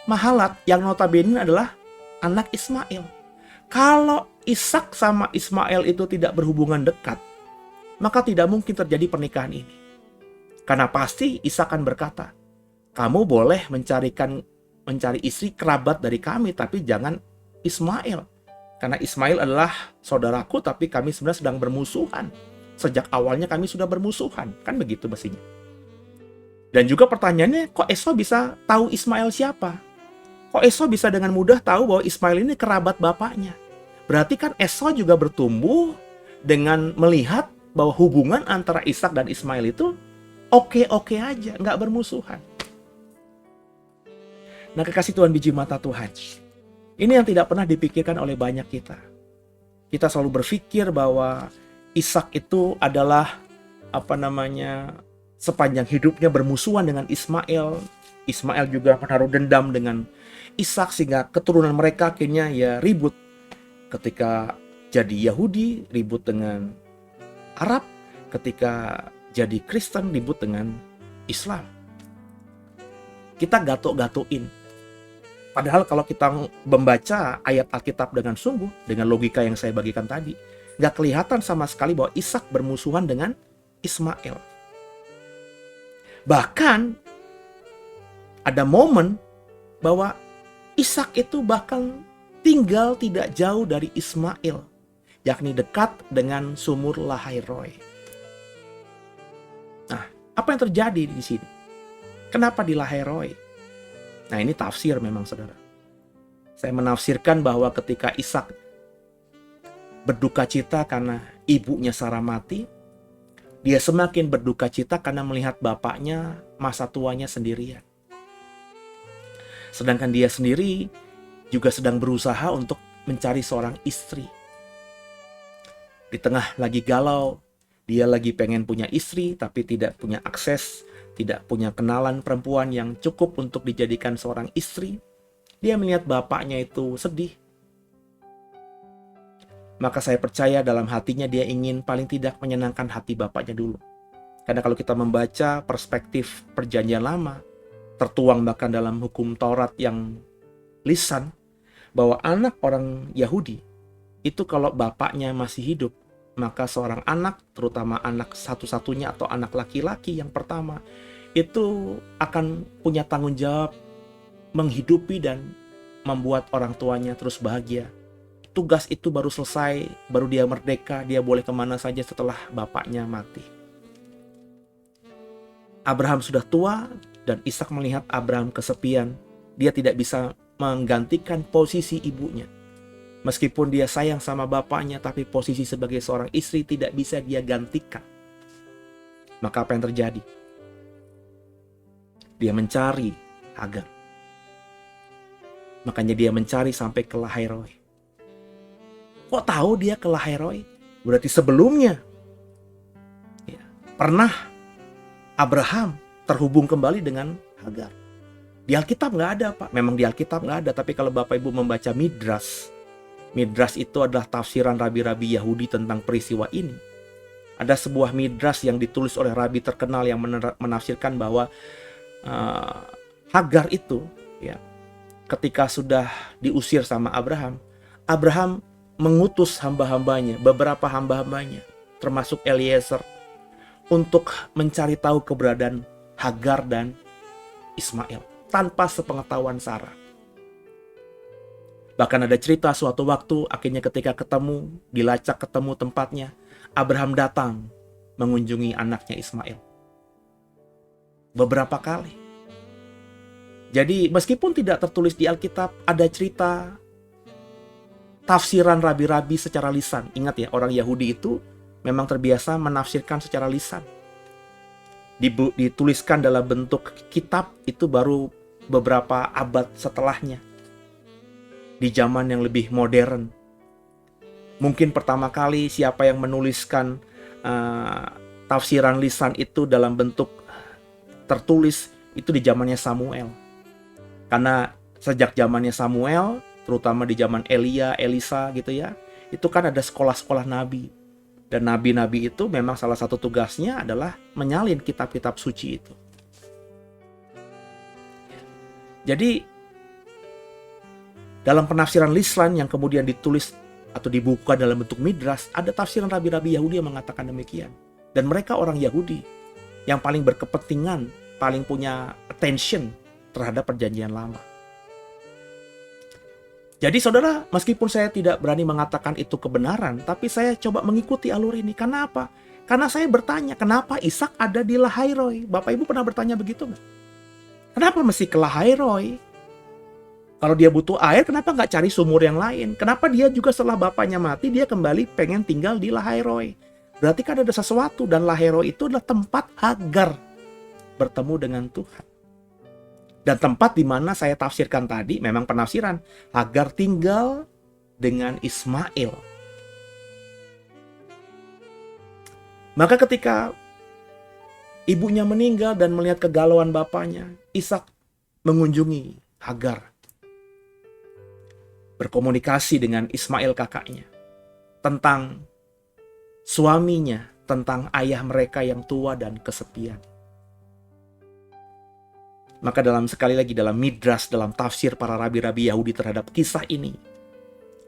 Mahalat yang notabene adalah anak Ismail. Kalau Ishak sama Ismail itu tidak berhubungan dekat, maka tidak mungkin terjadi pernikahan ini. Karena pasti Ishak akan berkata, kamu boleh mencari istri kerabat dari kami, tapi jangan Ismail. Karena Ismail adalah saudaraku, tapi kami sebenarnya sedang bermusuhan. Sejak awalnya kami sudah bermusuhan. Kan begitu mestinya. Dan juga pertanyaannya, kok Esau bisa tahu Ismail siapa? Kok Esau bisa dengan mudah tahu bahwa Ismail ini kerabat bapaknya? Berarti kan Esau juga bertumbuh dengan melihat bahwa hubungan antara Ishak dan Ismail itu oke-oke aja, nggak bermusuhan. Nah, kekasih Tuhan biji mata Tuhan, ini yang tidak pernah dipikirkan oleh banyak kita. Kita selalu berpikir bahwa Ishak itu adalah sepanjang hidupnya bermusuhan dengan Ismail. Ismail juga menaruh dendam dengan Ishak sehingga keturunan mereka akhirnya ya ribut. Ketika jadi Yahudi ribut dengan Arab, ketika jadi Kristen ribut dengan Islam. Kita gatok-gatokin. Padahal kalau kita membaca ayat Alkitab dengan sungguh, dengan logika yang saya bagikan tadi, nggak kelihatan sama sekali bahwa Ishak bermusuhan dengan Ismail. Bahkan ada momen bahwa Ishak itu bahkan tinggal tidak jauh dari Ismail, yakni dekat dengan sumur Lahai-Roi. Nah, apa yang terjadi di sini? Kenapa di Lahai-Roi? Nah, ini tafsir memang, saudara. Saya menafsirkan bahwa ketika Ishak berduka cita karena ibunya Sarah mati, dia semakin berduka cita karena melihat bapaknya masa tuanya sendirian. Sedangkan dia sendiri juga sedang berusaha untuk mencari seorang istri. Di tengah lagi galau, dia lagi pengen punya istri tapi tidak punya akses, tidak punya kenalan perempuan yang cukup untuk dijadikan seorang istri. Dia melihat bapaknya itu sedih. Maka saya percaya dalam hatinya dia ingin paling tidak menyenangkan hati bapaknya dulu. Karena kalau kita membaca perspektif Perjanjian Lama, tertuang bahkan dalam hukum Taurat yang lisan, bahwa anak orang Yahudi itu kalau bapaknya masih hidup, maka seorang anak, terutama anak satu-satunya atau anak laki-laki yang pertama, itu akan punya tanggung jawab menghidupi dan membuat orang tuanya terus bahagia. Tugas itu baru selesai, baru dia merdeka, dia boleh kemana saja setelah bapaknya mati. Abraham sudah tua dan Ishak melihat Abraham kesepian. Dia tidak bisa menggantikan posisi ibunya. Meskipun dia sayang sama bapaknya, tapi posisi sebagai seorang istri tidak bisa dia gantikan. Maka apa yang terjadi? Dia mencari Hagar. Makanya dia mencari sampai ke Lahairoi. Kok tahu dia ke Lahairoi? Berarti sebelumnya ya, pernah Abraham terhubung kembali dengan Hagar. Di Alkitab nggak ada, Pak. Memang di Alkitab nggak ada, tapi kalau Bapak Ibu membaca Midrash, Midrash itu adalah tafsiran rabi-rabi Yahudi tentang peristiwa ini. Ada sebuah Midrash yang ditulis oleh rabi terkenal yang menafsirkan bahwa Hagar itu ya, ketika sudah diusir sama Abraham, Abraham mengutus hamba-hambanya, beberapa hamba-hambanya, termasuk Eliezer, untuk mencari tahu keberadaan Hagar dan Ismail tanpa sepengetahuan Sarah. Bahkan ada cerita suatu waktu akhirnya ketika ketemu, dilacak ketemu tempatnya, Abraham datang mengunjungi anaknya Ismail. Beberapa kali. Jadi meskipun tidak tertulis di Alkitab, ada cerita tafsiran rabi-rabi secara lisan. Ingat ya, orang Yahudi itu memang terbiasa menafsirkan secara lisan. Dituliskan dalam bentuk kitab itu baru beberapa abad setelahnya. Di zaman yang lebih modern. Mungkin pertama kali siapa yang menuliskan tafsiran lisan itu dalam bentuk tertulis itu di zamannya Samuel. Karena sejak zamannya Samuel, terutama di zaman Elia, Elisa gitu ya, itu kan ada sekolah-sekolah nabi. Dan nabi-nabi itu memang salah satu tugasnya adalah menyalin kitab-kitab suci itu. Jadi dalam penafsiran lisan yang kemudian ditulis atau dibuka dalam bentuk Midrash, ada tafsiran rabi-rabi Yahudi yang mengatakan demikian. Dan mereka orang Yahudi yang paling berkepentingan, paling punya attention terhadap perjanjian lama. Jadi saudara, meskipun saya tidak berani mengatakan itu kebenaran, tapi saya coba mengikuti alur ini. Karena apa? Karena saya bertanya, kenapa Ishak ada di Lahairoi? Bapak Ibu pernah bertanya begitu nggak? Kenapa mesti ke Lahairoi? Kalau dia butuh air, kenapa nggak cari sumur yang lain? Kenapa dia juga setelah bapaknya mati, dia kembali pengen tinggal di Lahairoi? Berarti kan ada sesuatu, dan Lahairoi itu adalah tempat Hagar bertemu dengan Tuhan. Dan tempat di mana saya tafsirkan tadi, memang penafsiran, Hagar tinggal dengan Ismail. Maka ketika ibunya meninggal dan melihat kegalauan bapaknya, Ishak mengunjungi Hagar. Berkomunikasi dengan Ismail kakaknya tentang suaminya, tentang ayah mereka yang tua dan kesepian. Maka sekali lagi dalam Midrash, dalam tafsir para rabi-rabi Yahudi terhadap kisah ini,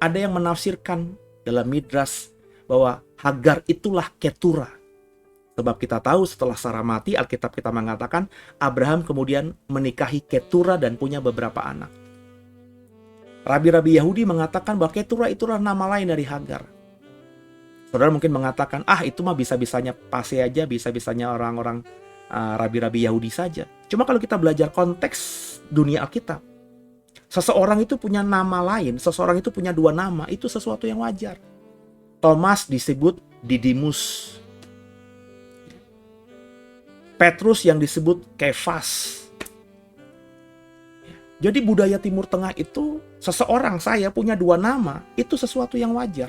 ada yang menafsirkan dalam Midrash bahwa Hagar itulah Ketura. Sebab kita tahu setelah Sarah mati, Alkitab kita mengatakan Abraham kemudian menikahi Ketura dan punya beberapa anak. Rabi-rabi Yahudi mengatakan bahwa Ketura itulah nama lain dari Hagar. Saudara mungkin mengatakan, itu mah bisa-bisanya Pase aja, bisa-bisanya orang-orang rabi-rabi Yahudi saja. Cuma kalau kita belajar konteks dunia Alkitab, seseorang itu punya nama lain, seseorang itu punya dua nama, itu sesuatu yang wajar. Thomas disebut Didimus. Petrus yang disebut Kefas. Jadi budaya Timur Tengah itu, seseorang saya punya dua nama, itu sesuatu yang wajar.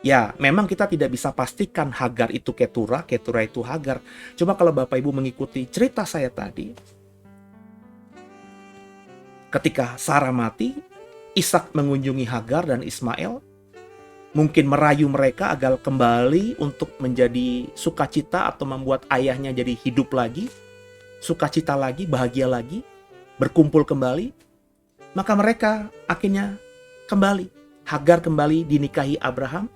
Ya, memang kita tidak bisa pastikan Hagar itu Ketura, Ketura itu Hagar. Cuma kalau Bapak Ibu mengikuti cerita saya tadi, ketika Sarah mati, Ishak mengunjungi Hagar dan Ismail, mungkin merayu mereka agar kembali untuk menjadi sukacita atau membuat ayahnya jadi hidup lagi, sukacita lagi, bahagia lagi, berkumpul kembali. Maka mereka akhirnya kembali. Hagar kembali dinikahi Abraham.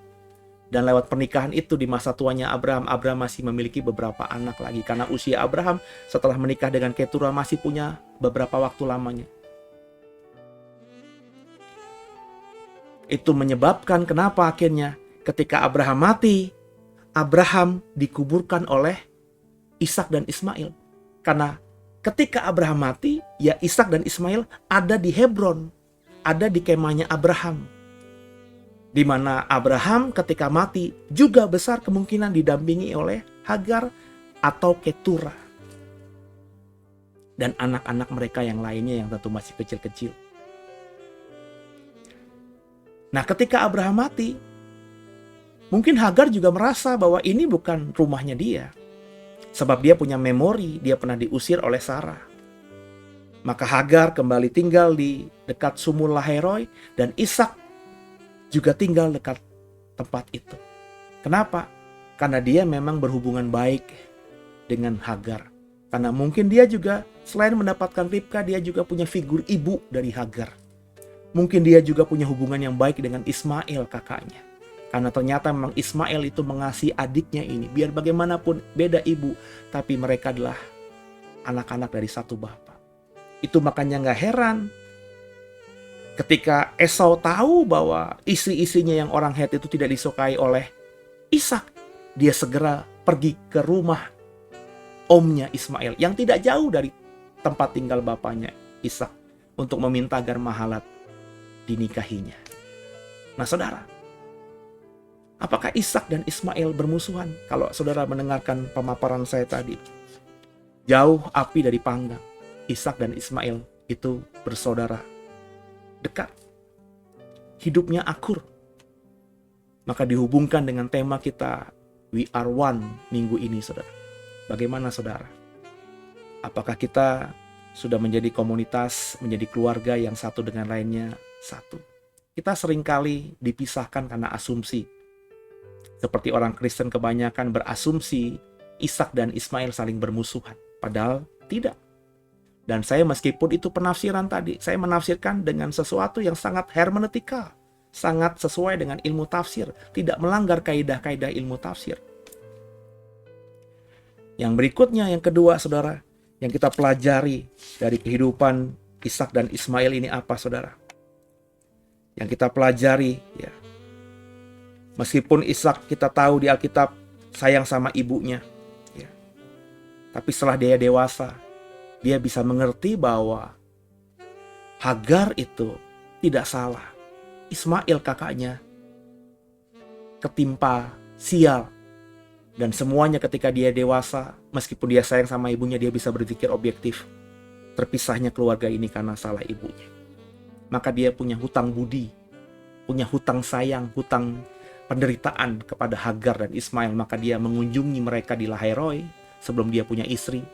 Dan lewat pernikahan itu di masa tuanya Abraham masih memiliki beberapa anak lagi. Karena usia Abraham setelah menikah dengan Ketura masih punya beberapa waktu lamanya. Itu menyebabkan kenapa akhirnya ketika Abraham mati, Abraham dikuburkan oleh Ishak dan Ismail. Karena ketika Abraham mati, ya Ishak dan Ismail ada di Hebron, ada di kemahnya Abraham, di mana Abraham ketika mati juga besar kemungkinan didampingi oleh Hagar atau Ketura dan anak-anak mereka yang lainnya yang tentu masih kecil-kecil. Nah, ketika Abraham mati, mungkin Hagar juga merasa bahwa ini bukan rumahnya dia, sebab dia punya memori, dia pernah diusir oleh Sarah. Maka Hagar kembali tinggal di dekat sumur Lahairoi dan Ishak juga tinggal dekat tempat itu. Kenapa? Karena dia memang berhubungan baik dengan Hagar. Karena mungkin dia juga selain mendapatkan Ribka, dia juga punya figur ibu dari Hagar. Mungkin dia juga punya hubungan yang baik dengan Ismail kakaknya. Karena ternyata memang Ismail itu mengasihi adiknya ini. Biar bagaimanapun beda ibu, tapi mereka adalah anak-anak dari satu bapa. Itu makanya gak heran ketika Esau tahu bahwa istri-istrinya yang orang Het itu tidak disukai oleh Ishak, dia segera pergi ke rumah omnya Ismail yang tidak jauh dari tempat tinggal bapaknya Ishak untuk meminta agar Mahalat dinikahinya. Nah saudara, apakah Ishak dan Ismail bermusuhan? Kalau saudara mendengarkan pemaparan saya tadi, jauh api dari panggang. Ishak dan Ismail itu bersaudara dekat, hidupnya akur. Maka dihubungkan dengan tema kita We Are One minggu ini, saudara. Bagaimana saudara? Apakah kita sudah menjadi komunitas, menjadi keluarga yang satu dengan lainnya satu? Kita seringkali dipisahkan karena asumsi. Seperti orang Kristen kebanyakan berasumsi Ishak dan Ismail saling bermusuhan. Padahal tidak. Dan saya meskipun itu penafsiran tadi, saya menafsirkan dengan sesuatu yang sangat hermeneutikal, sangat sesuai dengan ilmu tafsir, tidak melanggar kaidah-kaidah ilmu tafsir. Yang berikutnya, yang kedua saudara, yang kita pelajari dari kehidupan Ishak dan Ismail ini apa saudara? Yang kita pelajari ya, meskipun Ishak kita tahu di Alkitab sayang sama ibunya, ya, tapi setelah dia dewasa, dia bisa mengerti bahwa Hagar itu tidak salah. Ismail kakaknya ketimpa sial. Dan semuanya ketika dia dewasa, meskipun dia sayang sama ibunya, dia bisa berpikir objektif. Terpisahnya keluarga ini karena salah ibunya. Maka dia punya hutang budi, punya hutang sayang, hutang penderitaan kepada Hagar dan Ismail. Maka dia mengunjungi mereka di Lahairoi sebelum dia punya istri.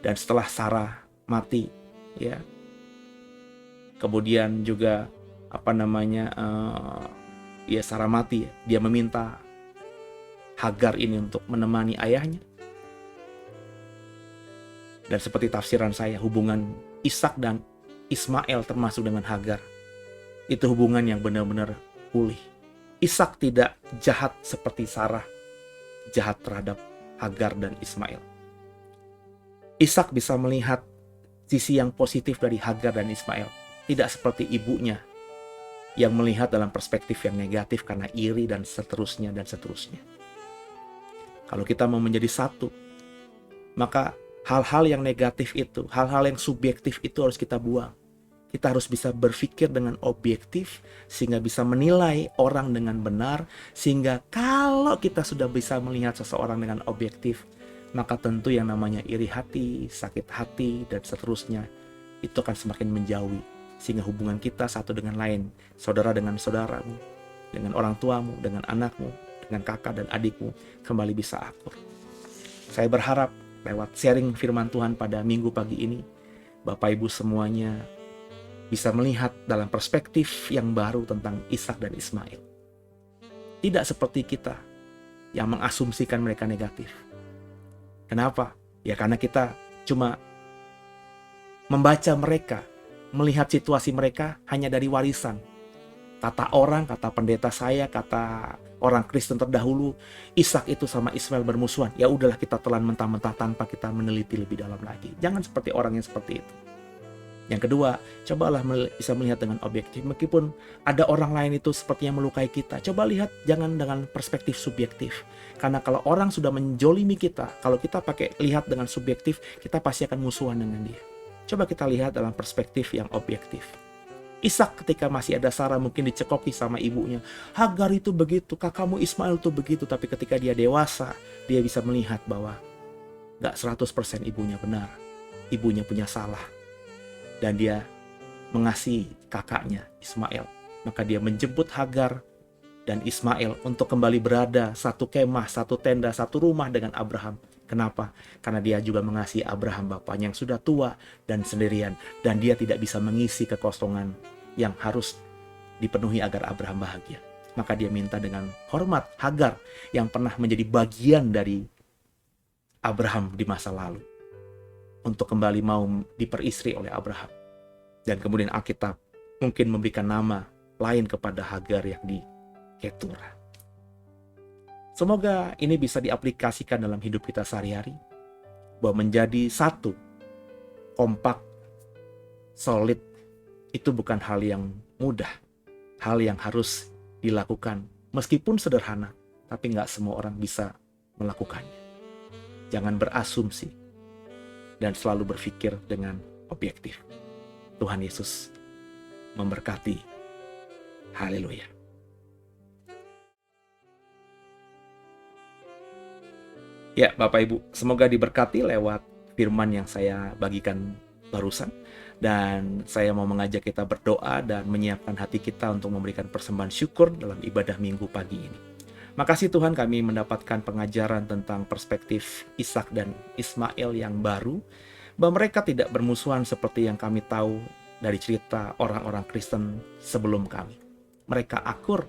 Dan setelah Sarah mati, ya, kemudian juga Sarah mati, dia meminta Hagar ini untuk menemani ayahnya. Dan seperti tafsiran saya, hubungan Ishak dan Ismail termasuk dengan Hagar, itu hubungan yang benar-benar pulih. Ishak tidak jahat seperti Sarah jahat terhadap Hagar dan Ismail. Ishak bisa melihat sisi yang positif dari Hagar dan Ismail, tidak seperti ibunya yang melihat dalam perspektif yang negatif karena iri dan seterusnya dan seterusnya. Kalau kita mau menjadi satu, maka hal-hal yang negatif itu, hal-hal yang subjektif itu harus kita buang. Kita harus bisa berpikir dengan objektif, sehingga bisa menilai orang dengan benar, sehingga kalau kita sudah bisa melihat seseorang dengan objektif, maka tentu yang namanya iri hati, sakit hati, dan seterusnya, itu akan semakin menjauhi. Sehingga hubungan kita satu dengan lain, saudara dengan saudaramu, dengan orang tuamu, dengan anakmu, dengan kakak dan adikmu, kembali bisa akur. Saya berharap lewat sharing firman Tuhan pada minggu pagi ini, Bapak Ibu semuanya bisa melihat dalam perspektif yang baru tentang Ishak dan Ismail. Tidak seperti kita yang mengasumsikan mereka negatif. Kenapa? Ya karena kita cuma membaca mereka, melihat situasi mereka hanya dari warisan. Kata orang, kata pendeta saya, kata orang Kristen terdahulu, Ishak itu sama Ismail bermusuhan. Ya udahlah, kita telan mentah-mentah tanpa kita meneliti lebih dalam lagi. Jangan seperti orang yang seperti itu. Yang kedua, cobalah bisa melihat dengan objektif. Meskipun ada orang lain itu sepertinya melukai kita, coba lihat jangan dengan perspektif subjektif. Karena kalau orang sudah menjolimi kita, kalau kita pakai lihat dengan subjektif, kita pasti akan musuhan dengan dia. Coba kita lihat dalam perspektif yang objektif. Ishak ketika masih ada Sarah mungkin dicekoki sama ibunya. Hagar itu begitu, kakakmu Ismail itu begitu. Tapi ketika dia dewasa, dia bisa melihat bahwa gak 100% ibunya benar. Ibunya punya salah. Dan dia mengasihi kakaknya Ismail. Maka dia menjemput Hagar dan Ismail untuk kembali berada satu kemah, satu tenda, satu rumah dengan Abraham. Kenapa? Karena dia juga mengasihi Abraham bapaknya yang sudah tua dan sendirian. Dan dia tidak bisa mengisi kekosongan yang harus dipenuhi agar Abraham bahagia. Maka dia minta dengan hormat Hagar yang pernah menjadi bagian dari Abraham di masa lalu. Untuk kembali mau diperistri oleh Abraham. Dan kemudian Alkitab mungkin memberikan nama lain kepada Hagar yang di Ketura. Semoga ini bisa diaplikasikan dalam hidup kita sehari-hari. Bahwa menjadi satu, kompak, solid, itu bukan hal yang mudah. Hal yang harus dilakukan. Meskipun sederhana, tapi nggak semua orang bisa melakukannya. Jangan berasumsi. Dan selalu berpikir dengan objektif. Tuhan Yesus memberkati. Haleluya. Ya, Bapak Ibu, semoga diberkati lewat firman yang saya bagikan barusan. Dan saya mau mengajak kita berdoa dan menyiapkan hati kita untuk memberikan persembahan syukur dalam ibadah minggu pagi ini. Makasih Tuhan, kami mendapatkan pengajaran tentang perspektif Ishak dan Ismail yang baru. Bahwa mereka tidak bermusuhan seperti yang kami tahu dari cerita orang-orang Kristen sebelum kami. Mereka akur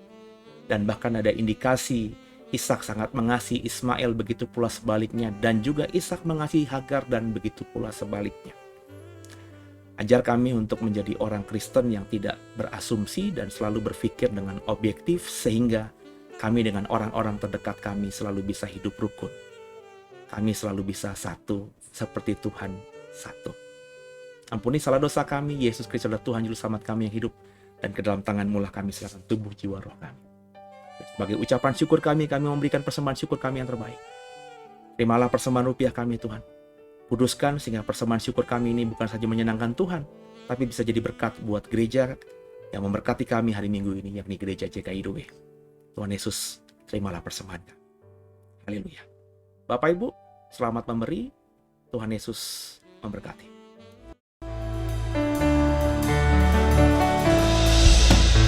dan bahkan ada indikasi Ishak sangat mengasihi Ismail, begitu pula sebaliknya. Dan juga Ishak mengasihi Hagar dan begitu pula sebaliknya. Ajar kami untuk menjadi orang Kristen yang tidak berasumsi dan selalu berpikir dengan objektif. Sehingga kami dengan orang-orang terdekat kami selalu bisa hidup rukun. Kami selalu bisa satu seperti Tuhan satu. Ampuni salah dosa kami, Yesus Kristus adalah Tuhan Juru Selamat kami yang hidup. Dan ke dalam tangan-Mu lah kami serahkan tubuh, jiwa, roh kami. Sebagai ucapan syukur kami memberikan persembahan syukur kami yang terbaik. Terimalah persembahan rupiah kami Tuhan. Kuduskan sehingga persembahan syukur kami ini bukan saja menyenangkan Tuhan, tapi bisa jadi berkat buat gereja yang memberkati kami hari Minggu ini, yakni gereja JKIDW. Tuhan Yesus, terimalah persembahan kami. Haleluya. Bapak Ibu, selamat memberi. Tuhan Yesus memberkati.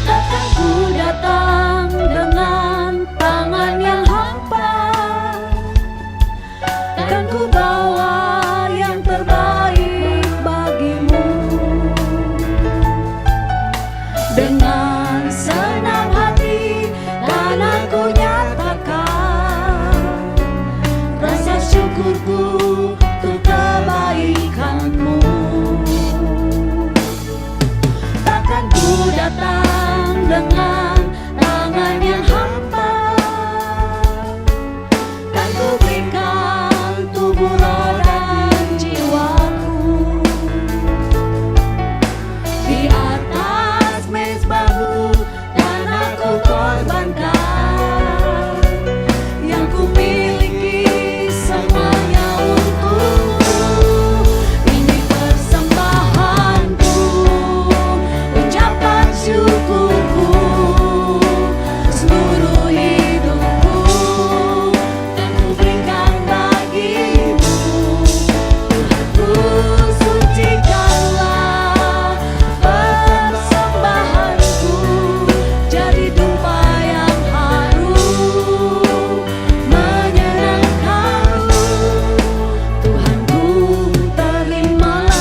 Aku datang dengan tangan yang hampa, dan ku bawa yang terbaik bagimu. Dengan senang hati dan aku nyatakan rasa syukurku untuk kebaikanmu. Takkan ku datang dengan tangan yang hampa, kan ku berikan tubuh, roh, dan jiwaku di atas mezbahmu, dan aku korbankan yang ku miliki semuanya untukmu. Ini persembahanku, ucapan syukurku, seluruh hidupku, dan ku berikan bagimu. Ku sucikanlah persembahanku, jadi dupa yang harum, menyenangkanmu. Tuhanku, terimalah.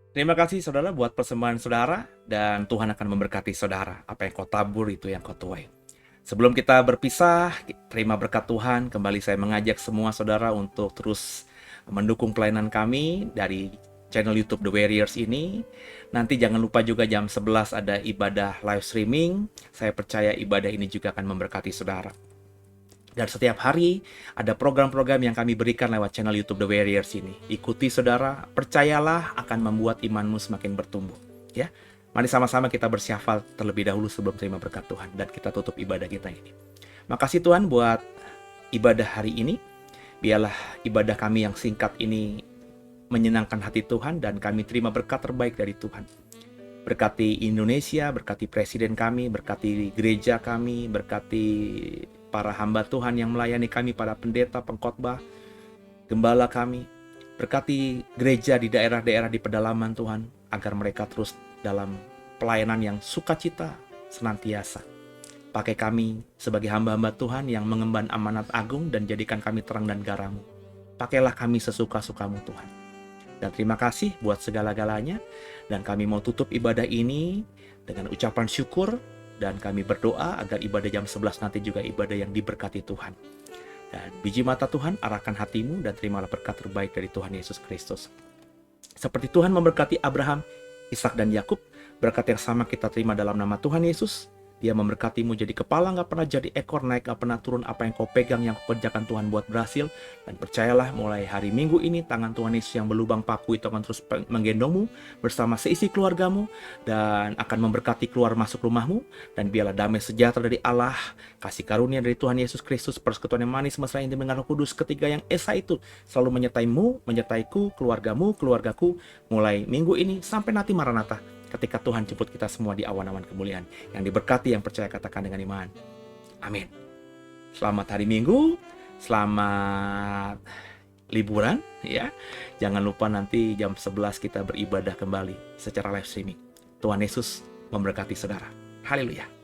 Terima kasih saudara buat persembahan saudara, dan Tuhan akan memberkati saudara. Apa yang kau tabur itu yang kau tuai. Sebelum kita berpisah, terima berkat Tuhan. Kembali saya mengajak semua saudara untuk terus mendukung pelayanan kami dari channel YouTube The Warriors ini. Nanti jangan lupa juga jam 11 ada ibadah live streaming. Saya percaya ibadah ini juga akan memberkati saudara. Dan setiap hari ada program-program yang kami berikan lewat channel YouTube The Warriors ini. Ikuti saudara, percayalah akan membuat imanmu semakin bertumbuh. Ya, mari sama-sama kita bersyafal terlebih dahulu sebelum terima berkat Tuhan. Dan kita tutup ibadah kita ini. Makasih Tuhan buat ibadah hari ini. Biarlah ibadah kami yang singkat ini menyenangkan hati Tuhan, dan kami terima berkat terbaik dari Tuhan. Berkati Indonesia, berkati presiden kami, berkati gereja kami, berkati para hamba Tuhan yang melayani kami, para pendeta, pengkhotbah, gembala kami. Berkati gereja di daerah-daerah di pedalaman Tuhan, agar mereka terus dalam pelayanan yang sukacita senantiasa. Pakai kami sebagai hamba-hamba Tuhan yang mengemban amanat agung dan jadikan kami terang dan garam-Mu. Pakailah kami sesuka-suka-Mu Tuhan. Dan terima kasih buat segala-galanya. Dan kami mau tutup ibadah ini dengan ucapan syukur. Dan kami berdoa agar ibadah jam 11 nanti juga ibadah yang diberkati Tuhan. Dan biji mata Tuhan, arahkan hatimu dan terimalah berkat terbaik dari Tuhan Yesus Kristus. Seperti Tuhan memberkati Abraham, Ishak dan Yakub, berkat yang sama kita terima dalam nama Tuhan Yesus. Dia memberkatimu jadi kepala, gak pernah jadi ekor, naik gak pernah turun. Apa yang kau pegang, yang kau kerjakan Tuhan buat berhasil. Dan percayalah, mulai hari Minggu ini tangan Tuhan Yesus yang berlubang paku itu akan terus menggendongmu bersama seisi keluargamu, dan akan memberkati keluar masuk rumahmu. Dan biarlah damai sejahtera dari Allah, kasih karunia dari Tuhan Yesus Kristus, persekutuan yang manis mesra yang dengan Roh Kudus ketiga yang esa itu selalu menyertaimu, menyertaiku, keluargamu, keluargaku, mulai minggu ini sampai nanti Maranatha, ketika Tuhan jemput kita semua di awan-awan kemuliaan. Yang diberkati, yang percaya, katakan dengan iman. Amin. Selamat hari Minggu, selamat liburan ya. Jangan lupa nanti jam 11 kita beribadah kembali secara live streaming. Tuhan Yesus memberkati saudara. Haleluya.